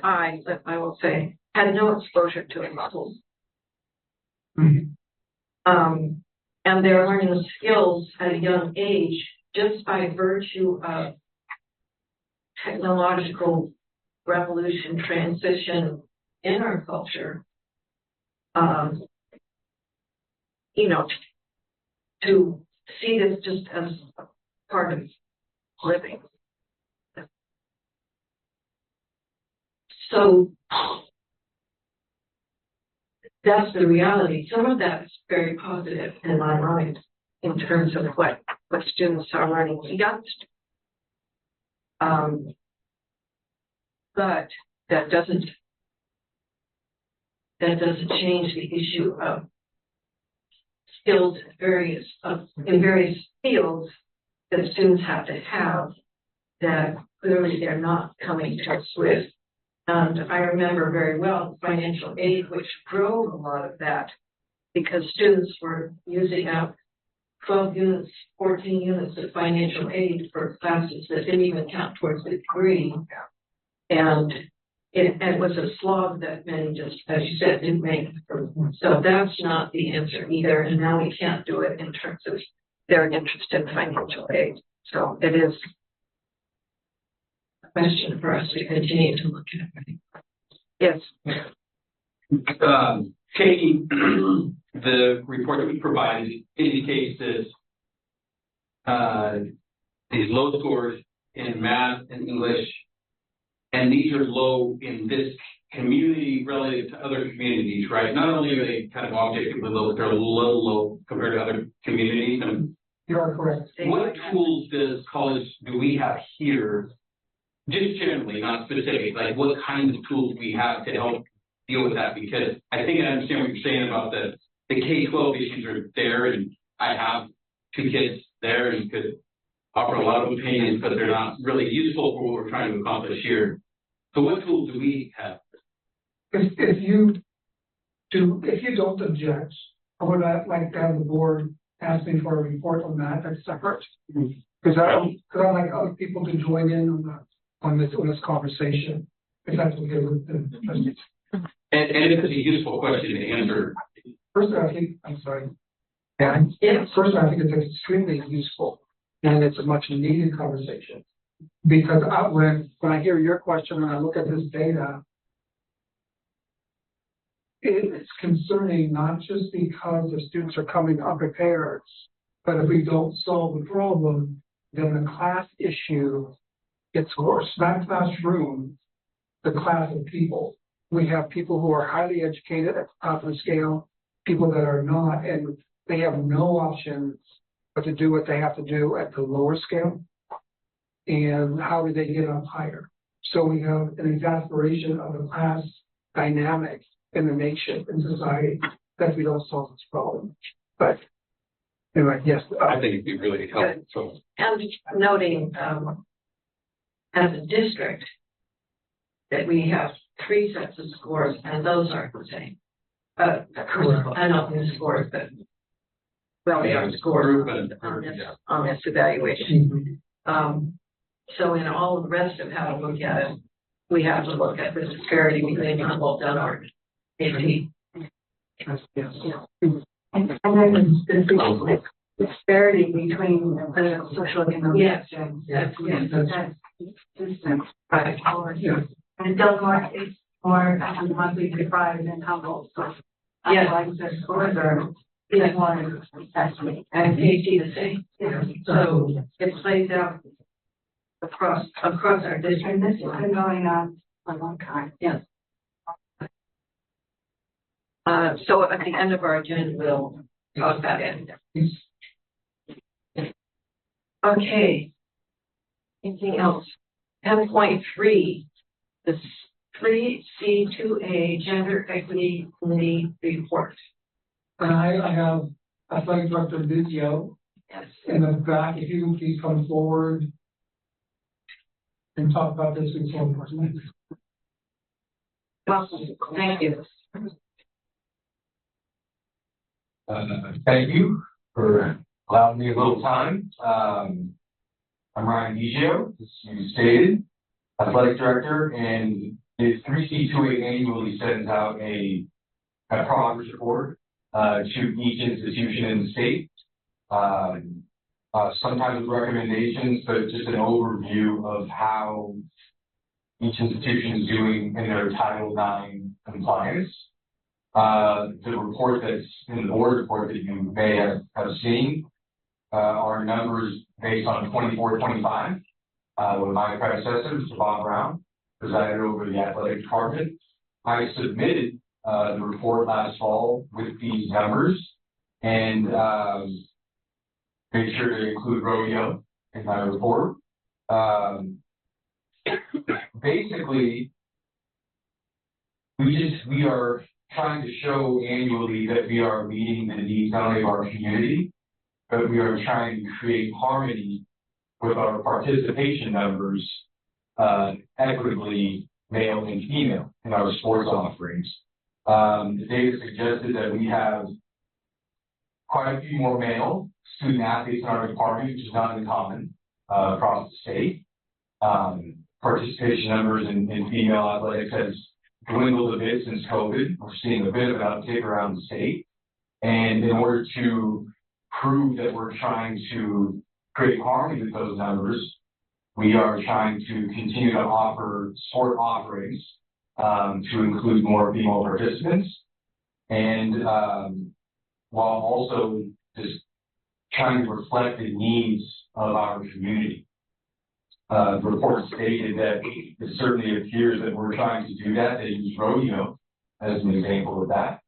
I will say had no exposure to in school. Mm-hmm. And they're learning skills at a young age just by virtue of technological revolution, transition in our culture. You know, to see this just as a part of living. So that's the reality. Some of that's very positive in my mind in terms of what students are learning against. But that doesn't change the issue of skills in various fields that students have to have that clearly they're not coming to us with. And I remember very well financial aid, which drove a lot of that because students were using up 12 units, 14 units of financial aid for classes that didn't even count towards the degree. And it was a slog that many just, as you said, didn't make. So that's not the answer either. And now we can't do it in terms of their interest in financial aid. So it is question for us to continue to look at. Yes. Katie, the report that we provided indicates that these low scores in math and English, and these are low in this community relative to other communities, right? Not only are they kind of objectively low, but they're low compared to other communities. And You are correct. what tools do we have here, just generally, not specific, like what kinds of tools we have to help deal with that? Because I think I understand what you're saying about the K-12 issues are there, and I have 2 kids there and could offer a lot of opinions, but they're not really useful for what we're trying to accomplish here. So what tools do we have? If you don't object, I would like to have the board ask me for a report on that, that's separate. Because I'd like other people to join in on this conversation, if that's okay with the trustees. And it's a useful question to answer. First, I think, I'm sorry. Yeah, first, I think it's extremely useful, and it's a much needed conversation. Because when I hear your question and I look at this data, it's concerning not just because the students are coming unprepared, but if we don't solve the problem, then the class issue gets worse. Not classroom, the class of people. We have people who are highly educated at the top of the scale, people that are not, and they have no options but to do what they have to do at the lower scale. And how do they get up higher? So we have an exasperation of the class dynamic in the nation, in society, that we don't solve this problem. But anyway, yes. I think it'd be really helpful. And noting, as a district, that we have 3 sets of scores, and those aren't the same. I not the scores, but well, they are scores on this evaluation. So in all the rest of how to look at it, we have to look at the disparity between Humboldt and our AP. And then the disparity between the social economic. Yes. That's consistent. Right. And Delmar is more monthly deprived than Humboldt, so. Yes. Like the scores are, even more assessment. And AP the same. So it plays out across our district. And this has been going on for a long time. Yes. So at the end of our agenda, we'll talk about it. Okay. Anything else? 10.3, the 3C2A Gender Equity Committee Report. And I have Athletic Director Vizio Yes. in the back, if you can please come forward and talk about this with some person. Welcome. Thank you. Thank you for allowing me a little time. I'm Ryan Vigio, as you stated, Athletic Director, and the 3C2A annually sends out a progress report to each institution in the state. Sometimes with recommendations, but just an overview of how each institution is doing in their Title IX compliance. The report that's in the board report that you may have seen are numbers based on 24-25. When my predecessor, Mr. Bob Brown, presided over the athletic department, I submitted the report last fall with these numbers and made sure to include rodeo in my report. Basically, we are trying to show annually that we are meeting the needs not only of our community, but we are trying to create harmony with our participation numbers, equitably male and female in our sports offerings. The data suggested that we have quite a few more male student athletes in our department, which is not uncommon across the state. Participation numbers in female athletics has dwindled a bit since COVID. We're seeing a bit of an uptick around the state. And in order to prove that we're trying to create harmony with those numbers, we are trying to continue to offer sport offerings to include more female participants, and while also just trying to reflect the needs of our community. The report stated that it certainly appears that we're trying to do that. They use rodeo as an example of that.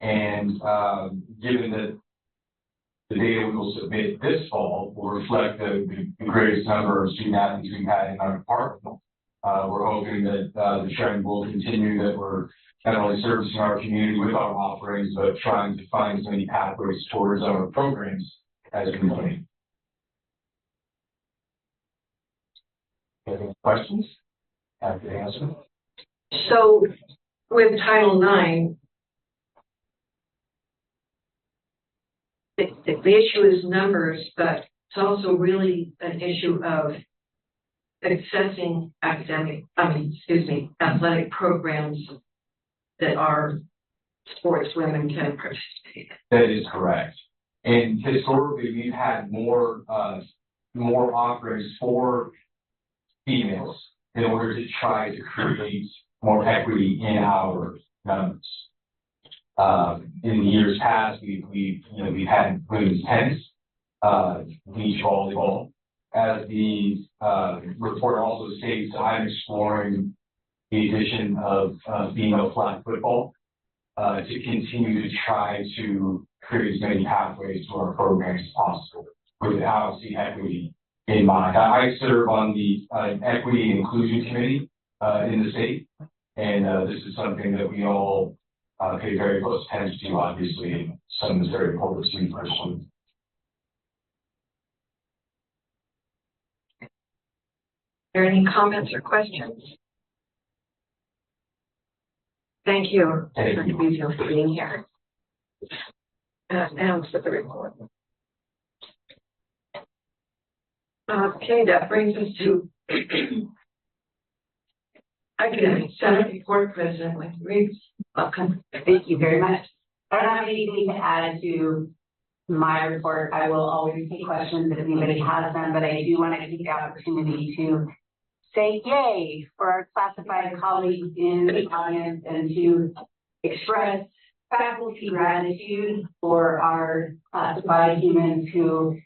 And given that the data we will submit this fall will reflect the greatest number of student athletes we've had in our department, we're hoping that the trend will continue, that we're not only servicing our community with our offerings, but trying to find as many pathways towards our programs as we can. Any questions? Happy to answer. So with Title IX, the issue is numbers, but it's also really an issue of accessing athletic programs that our sportswomen can participate in. That is correct. And historically, we've had more offerings for females in order to try to create more equity in our numbers. In the years past, we've had women's tennis, beach volleyball. As the report also states, I'm exploring the addition of female flag football to continue to try to create as many pathways to our programs as possible with obviously equity in mind. I serve on the Equity and Inclusion Committee in the state, and this is something that we all pay very close attention to, obviously, and something that's very important to me personally. Are there any comments or questions? Thank you. Thank you. For being here. Now for the report. Okay, that brings us to Academic Senate Report, President Wendy Reeves. Welcome. Thank you very much. I don't have anything to add to my report. I will always take questions if anybody has them, but I do want to take the opportunity to say yay for our classified colleagues in the audience and to express faculty gratitude for our classified humans who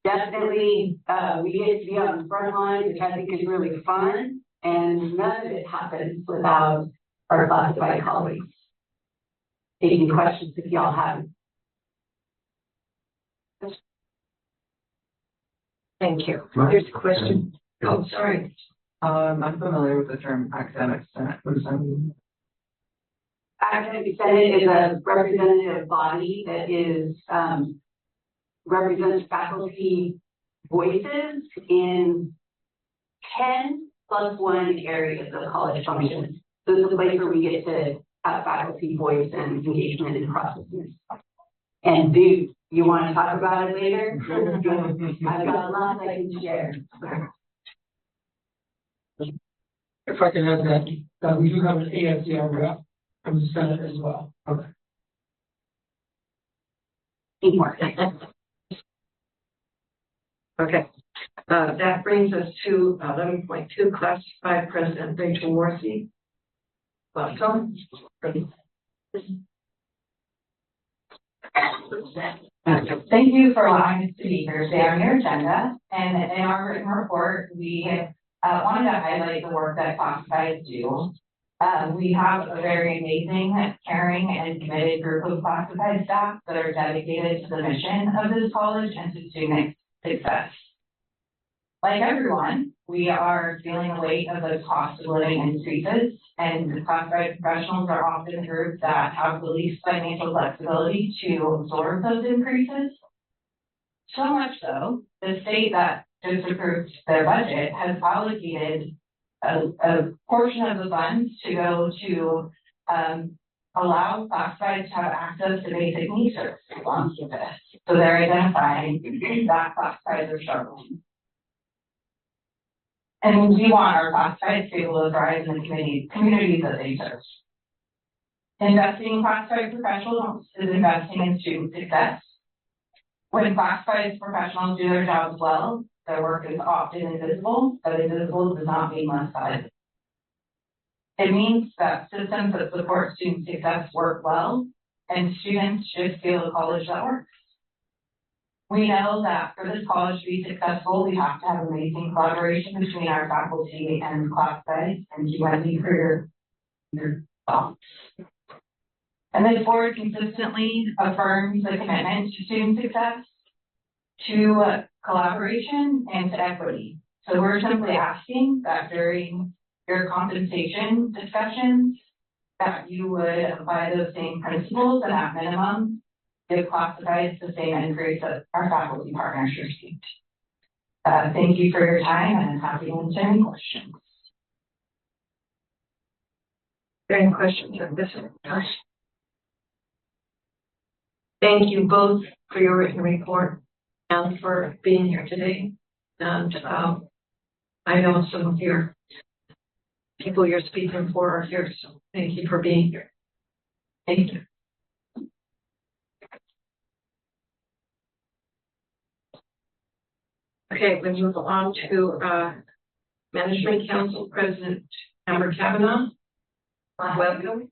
definitely we get to be on the front line, which I think is really fun, and none of it happens without our classified colleagues. Taking questions if y'all have. Thank you. There's a question. Oh, sorry. I'm familiar with the term academic senate. What does that mean? Academic Senate is a representative body that is represents faculty voices in 10+1 areas of the college function. So this is a place where we get to have faculty voice and engagement in processes. And do you want to talk about it later? I've got a lot I can share. If I can add that we do have an ASCR rep from the Senate as well. Okay. Teamwork. Okay. That brings us to 11.2, classified President Rachel Worthy. Welcome. Thank you for allowing us to be here today on your agenda. And in our written report, we wanted to highlight the work that classifieds do. We have a very amazing, caring, and committed group of classified staff that are dedicated to the mission of this college and to student success. Like everyone, we are feeling the weight of the cost of living increases, and the classified professionals are often the group that have the least financial flexibility to absorb those increases. So much so, the state that just approved their budget has allocated a portion of the funds to go to allow classifieds to have access to basic needs services on campus. So they're identifying that classifieds are struggling. And we want our classifieds to be able to thrive in the communities that they serve. Investing in classified professionals is investing in student success. When classified professionals do their jobs well, their work is often invisible, but invisible does not mean less valuable. It means that systems that support student success work well, and students should feel a college that works. We know that for this college to be successful, we have to have amazing collaboration between our faculty and class size, and you want to be for your thoughts. And this board consistently affirms the commitment to student success, to collaboration, and to equity. So we're simply asking that during your compensation discussions, that you would apply those same principles and at minimum, give classifieds the same increase that our faculty partners received. Thank you for your time, and I'm happy to answer any questions. Any questions on this one? Thank you both for your written report and for being here today. And I know some of your people you're speaking for are here, so thank you for being here. Thank you. Okay, we move on to Management Council President Amber Kavanaugh. Welcome.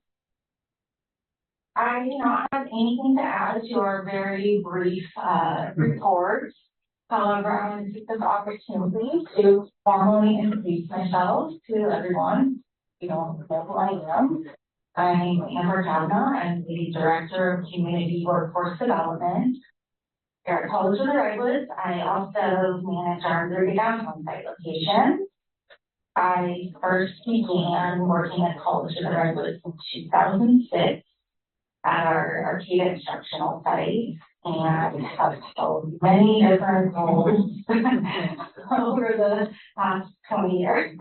I do not have anything to add to our very brief report. However, I want to take this opportunity to formally introduce myself to everyone. You don't know who I am. I'm Amber Kavanaugh. I'm the Director of Community Workforce Development here at College of the Redwoods. I also manage our Liberty Downtown site location. I first began working at College of the Redwoods in 2006 at our Arcata instructional site, and have held many different roles over the past 20 years.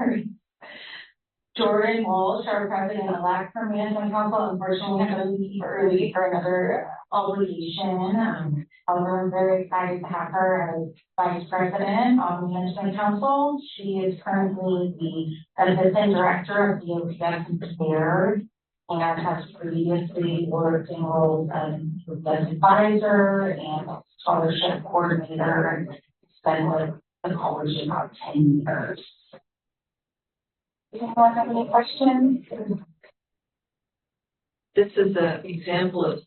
Jordan Walsh, our president-elect for Management Council, unfortunately had to leave early for another obligation. However, I'm very excited to have her as vice president on the Management Council. She is currently the assistant director of the OPS and CARE, and has previously worked in roles as advisor and scholarship coordinator, and been with the college about 10 years. Does anyone have any questions? This is an example of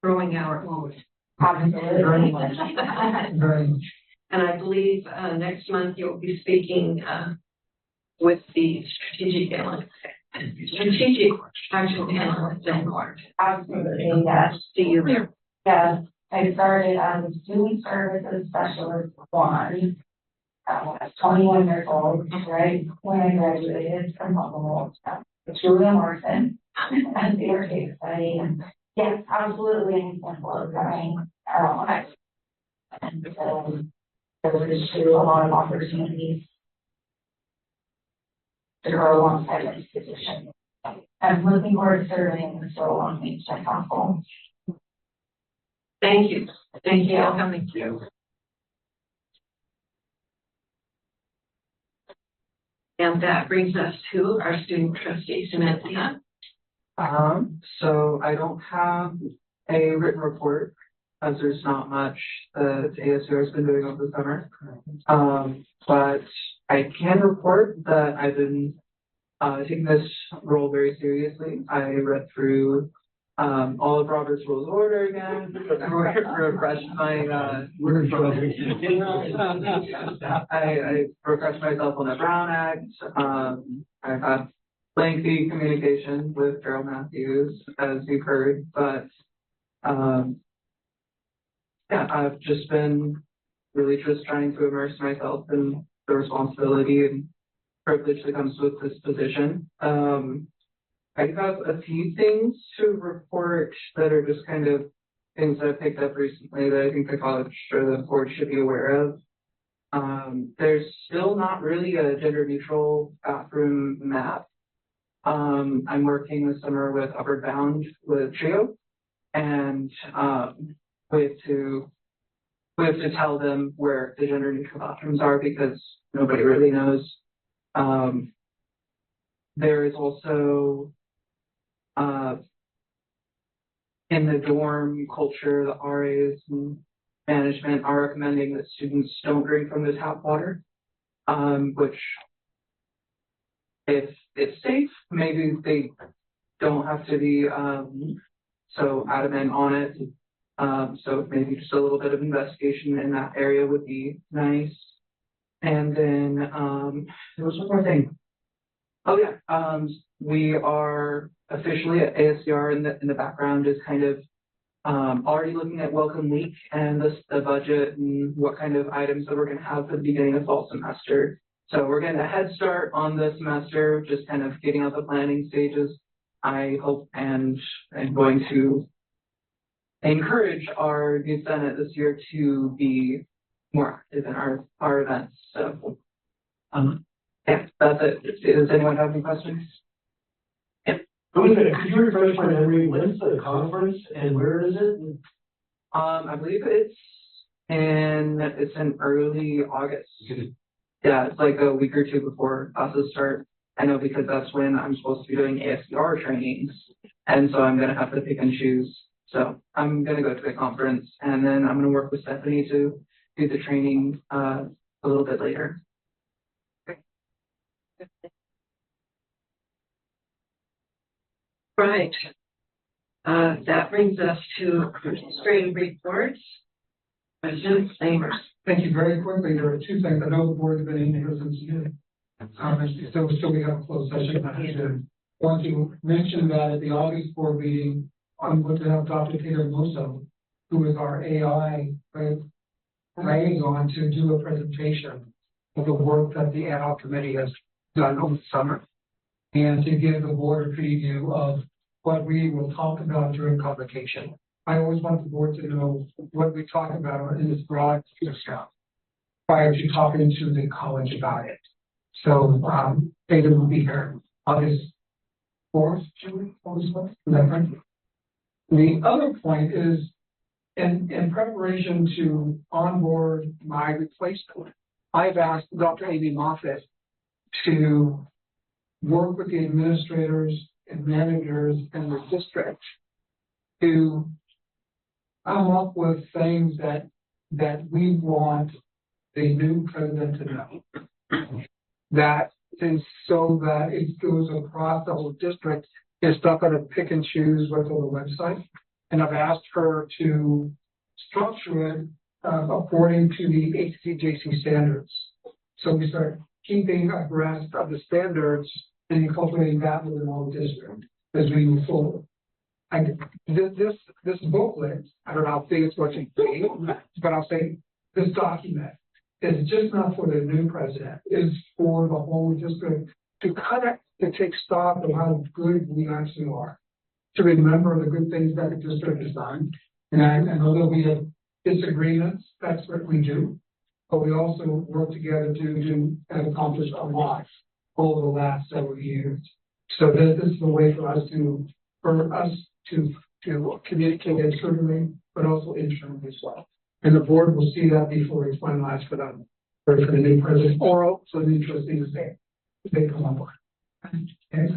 growing our own. Absolutely. And I believe next month you'll be speaking with the strategic action analyst Denmark. Absolutely, yes. See you there. Yes, I started as a student services specialist one. I was 21 years old, right when I graduated from Humboldt. It's Julia Morrison at the Arcata site. And yes, absolutely an example of growing our own life. And so there was a lot of opportunities to grow alongside this position. I'm looking forward to serving this role on Management Council. Thank you. Thank you for coming through. And that brings us to our student trustee, Samantha. So I don't have a written report, as there's not much that ASU has been doing over the summer. But I can report that I've been taking this role very seriously. I read through all of Robert's Rules of Order again, refreshed my I refreshed myself on the Brown Act. I've had lengthy communication with Carol Matthews, as you've heard, but yeah, I've just been really just trying to immerse myself in the responsibility and privilege that comes with this position. I have a few things to report that are just kind of things that I've picked up recently that I think the college or the board should be aware of. There's still not really a gender neutral bathroom map. I'm working this summer with Upward Bound with TRIO, and we have to tell them where the gender neutral bathrooms are because nobody really knows. There is also in the dorm culture, the RAs and management are recommending that students don't drink from the tap water, which if it's safe, maybe they don't have to be so adamant on it. So maybe just a little bit of investigation in that area would be nice. And then there was one more thing. Oh yeah, we are officially at ASCR in the background is kind of already looking at Welcome Week and the budget and what kind of items that we're going to have for the beginning of fall semester. So we're getting a head start on the semester, just kind of getting out the planning stages. I hope and I'm going to encourage our new Senate this year to be more active in our events. So, yeah, that's it. Does anyone have any questions? Could you refresh my memory? When's the conference and where is it? I believe it's in early August. Yeah, it's like a week or two before classes start. I know because that's when I'm supposed to be doing ASCR trainings, and so I'm gonna have to pick and choose. So I'm gonna go to the conference, and then I'm gonna work with Stephanie to do the training a little bit later. Right. That brings us to administrative reports. President Flamers. Thank you. Very quickly, there are two things. I know the board's been in here since you. So we have a closed session. I want to mention that at the August board meeting, I'm going to have Dr. Peter Musso, who is our AI liaison, to do a presentation of the work that the ad hoc committee has done over the summer, and to give the board a preview of what we will talk about during convocation. I always want the board to know what we talk about in this broad discussion prior to talking to the college about it. So, Peter will be here August 4th, August 4th, is that right? The other point is, in preparation to onboard my replacement, I've asked Dr. Amy Moffett to work with the administrators and managers in the district to come up with things that we want the new president to know. That is so that it goes across the whole district. It's not going to pick and choose what's on the website. And I've asked her to structure it according to the HCJC standards. So we start keeping abreast of the standards and incorporating that within all the district as we move forward. And this booklet, I don't know how big it's going to be, but I'll say this document is just not for the new president, it's for the whole district to to take stock of how good we actually are, to remember the good things that the district has done. And I know that we have disagreements, that's what we do, but we also work together to do and accomplish a lot over the last several years. So this is a way for us to communicate externally, but also internally as well. And the board will see that before it's finalized for them, for the new president, or also the interesting to say, if they come on board. Okay.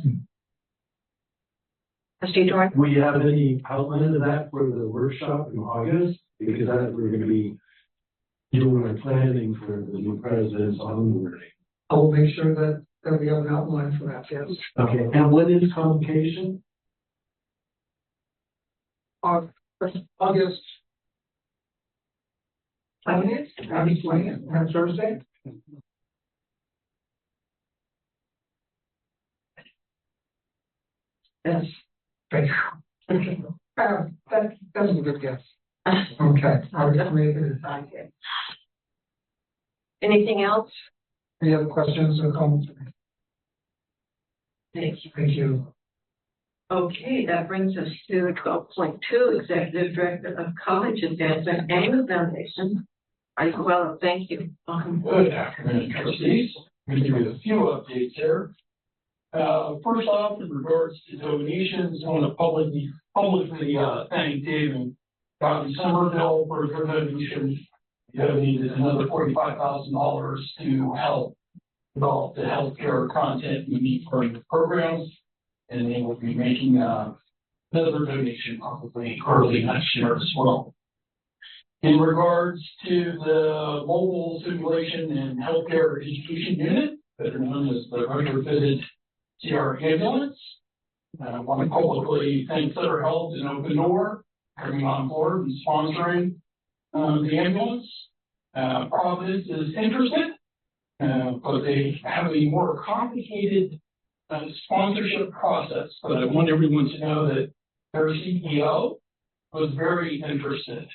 Trustee Dorn. Do we have any outline of that for the workshop in August? Because we're going to be doing our planning for the new president's onboarding. I will make sure that we have an outline for that, yes. Okay, and when is convocation? August 20th, August 20th, on Thursday. Yes. That's a good guess. Okay. Okay. Anything else? Any other questions or comments? Thank you. Thank you. Okay, that brings us to 12.2, Executive Director of College Advancement and Foundation. Well, thank you. Good afternoon, trustees. I'm going to give you a few updates here. First off, in regards to donations, I want to publicly thank Dave and Dr. Somerville for their donations. They donated another $45,000 to help develop the healthcare content we need for the programs, and they will be making another donation probably early next year as well. In regards to the mobile simulation and healthcare education unit, better known as the retrofitted CR ambulance, I want to publicly thank Sutter Health and Open Door coming on board and sponsoring the ambulance. Providence is interested, but they have a more complicated sponsorship process. But I want everyone to know that their CEO was very interested.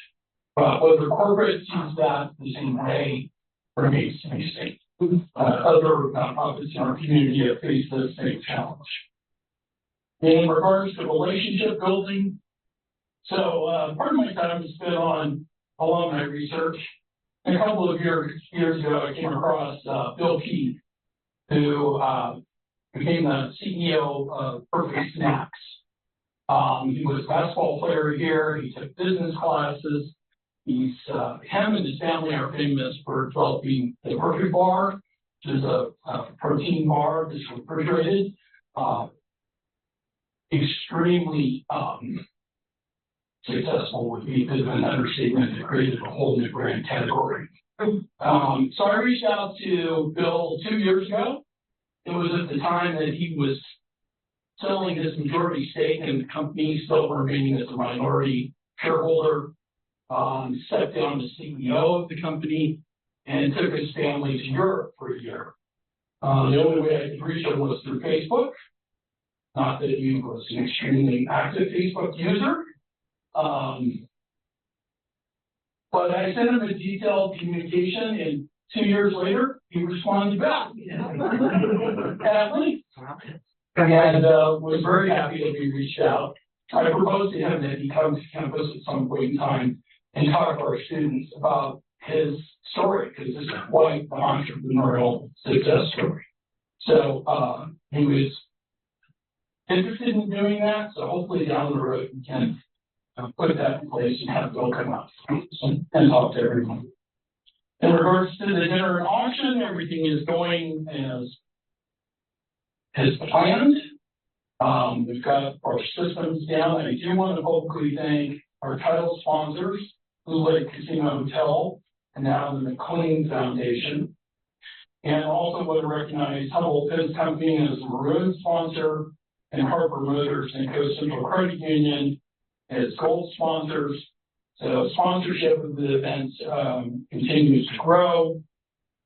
But whether corporate sees that the same way remains to be seen. Other nonprofits in our community have faced this same challenge. In regards to relationship building, so part of my time is spent on alumni research. And a couple of years ago, I came across Bill Keith, who became the CEO of Perfect Snacks. He was a basketball player here. He took business classes. Him and his family are famous for developing the Perfect Bar, which is a protein bar that's refrigerated. Extremely successful would be a bit of an understatement. It created a whole new brand category. So I reached out to Bill 2 years ago. It was at the time that he was selling his majority stake in the company, still remaining as a minority shareholder. Stepped down as CEO of the company and took his family to Europe for a year. The only way I could reach him was through Facebook. Not that he was an extremely active Facebook user. But I sent him a detailed communication, and 2 years later, he responded back. At length. And was very happy that we reached out. I proposed to him that he come to campus at some point in time and talk to our students about his story, because this is quite an entrepreneurial success story. So he was interested in doing that, so hopefully down the road we can put that in place and have Bill come out and talk to everyone. In regards to the dinner and auction, everything is going as planned. We've got our systems down, and I do want to publicly thank our title sponsors, Blue Lake Casino Hotel, and now the McLean Foundation. And also want to recognize Humboldt Fence Company as a maroon sponsor, and Harper Motors and Coast Central Credit Union as gold sponsors. So sponsorship of the events continues to grow.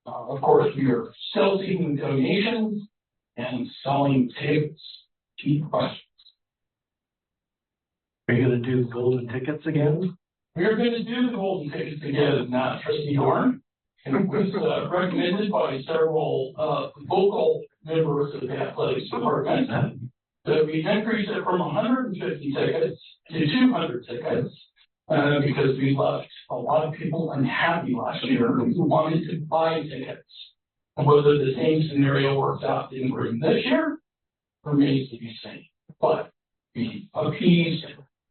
Of course, we are still seeking donations and selling tables. Key questions. Are you going to do golden tickets again? We are going to do the golden tickets again, Trustee Dorn. And it was recommended by several local members of the athletics department that we increase it from 150 tickets to 200 tickets because we left a lot of people unhappy last year who wanted to buy tickets. And whether the same scenario works out in the room this year remains to be seen. But we appeased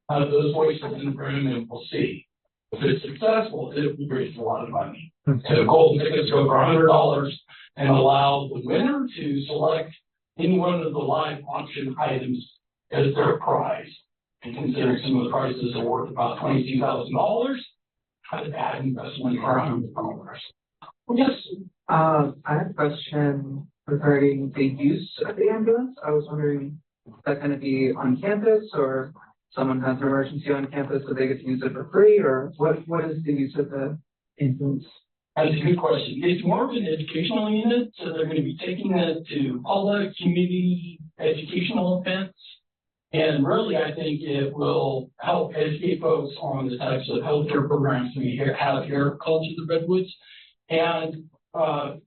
those voices in the room, and we'll see. If it's successful, it will raise a lot of money. So golden tickets go for $100 and allow the winner to select any one of the live auction items as their prize. And considering some of the prices are worth about $22,000, not a bad investment for $100. Yes. I have a question regarding the use of the ambulance. I was wondering, is that going to be on campus, or someone has an emergency on campus so they get to use it for free, or what is the use of the ambulance? That's a good question. It's more of an educational unit, so they're going to be taking it to public community educational events. And really, I think it will help educate folks on the types of healthcare programs we have here at College of the Redwoods, and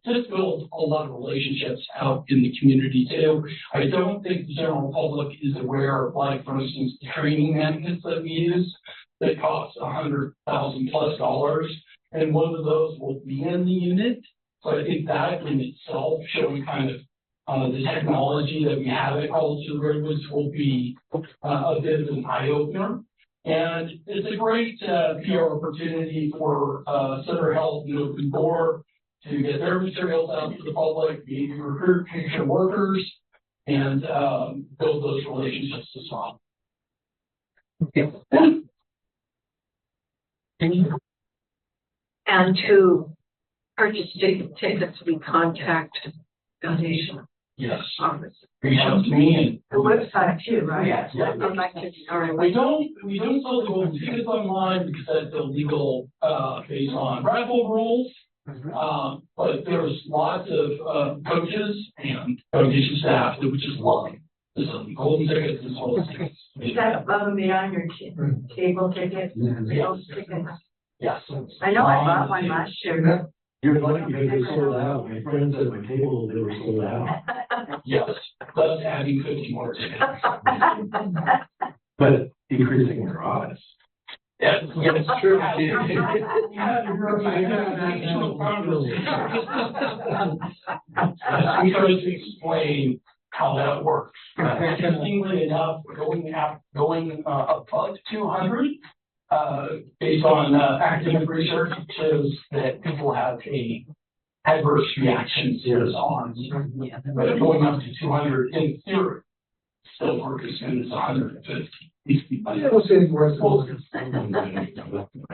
just build a lot of relationships out in the community too. I don't think the general public is aware of, like, for instance, the training magnets that we use that cost $100,000+, and one of those will be in the unit. So I think that in itself, showing kind of the technology that we have at College of the Redwoods, will be a bit of an eye opener. And it's a great PR opportunity for Sutter Health and Open Door to get their materials out to the public, maybe recruit future workers, and build those relationships as well. Okay. And to purchase tickets, we contact foundation Yes, office. reach out to me The website too, right? Yes. I'd like to, all right, and we don't sell the golden tickets online because that's illegal, based on raffle rules. But there's lots of, coaches and foundation staff that would just love the golden tickets as well as tickets. is that above and beyond your table ticket, sales tickets? Yes. I know I bought one last year. You're lucky because they sold out. My friends at my table, they were sold out. Yes, thus adding 50 more tickets. But increasing their odds. Yes, it's true. I'm trying to explain how that works. Interestingly enough, going up to 200, based on academic research, shows that people have a adverse reaction to those odds. But going up to 200 in theory still works as good as 150. We'll see the rest of it.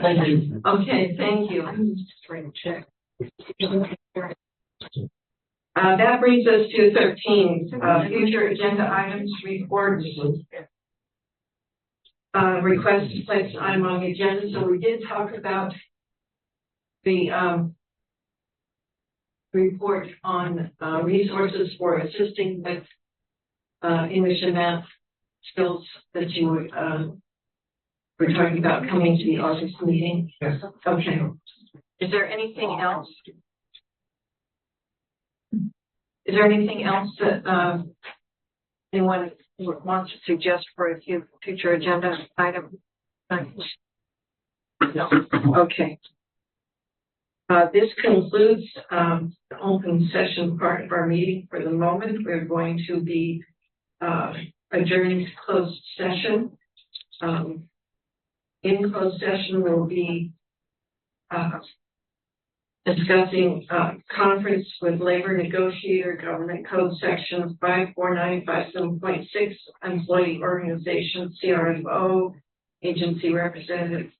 Thank you. Okay, thank you. I'm just trying to check. That brings us to 13, future agenda items, reports. Request to place an item on the agenda, so we did talk about the, report on, resources for assisting with, English and math skills that you were talking about coming to the August meeting. Yes. Okay. Is there anything else? Is there anything else that, anyone wants to suggest for a future agenda item? No. Okay. This concludes, the open session part of our meeting for the moment. We're going to be, adjourning to closed session. In closed session, we'll be discussing conference with labor negotiator, government code section 54957.6, employee organization, CRFO, agency representative,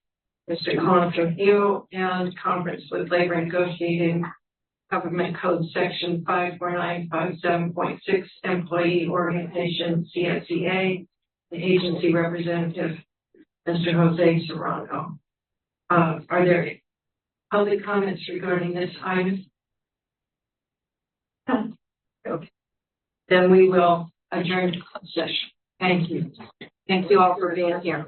Mr. Colin Trujillo, and conference with labor negotiating, government code section 54957.6, employee organization, CSEA, the agency representative, Mr. Jose Serrano. Are there public comments regarding this item? Okay. Then we will adjourn to closed session. Thank you. Thank you all for being here.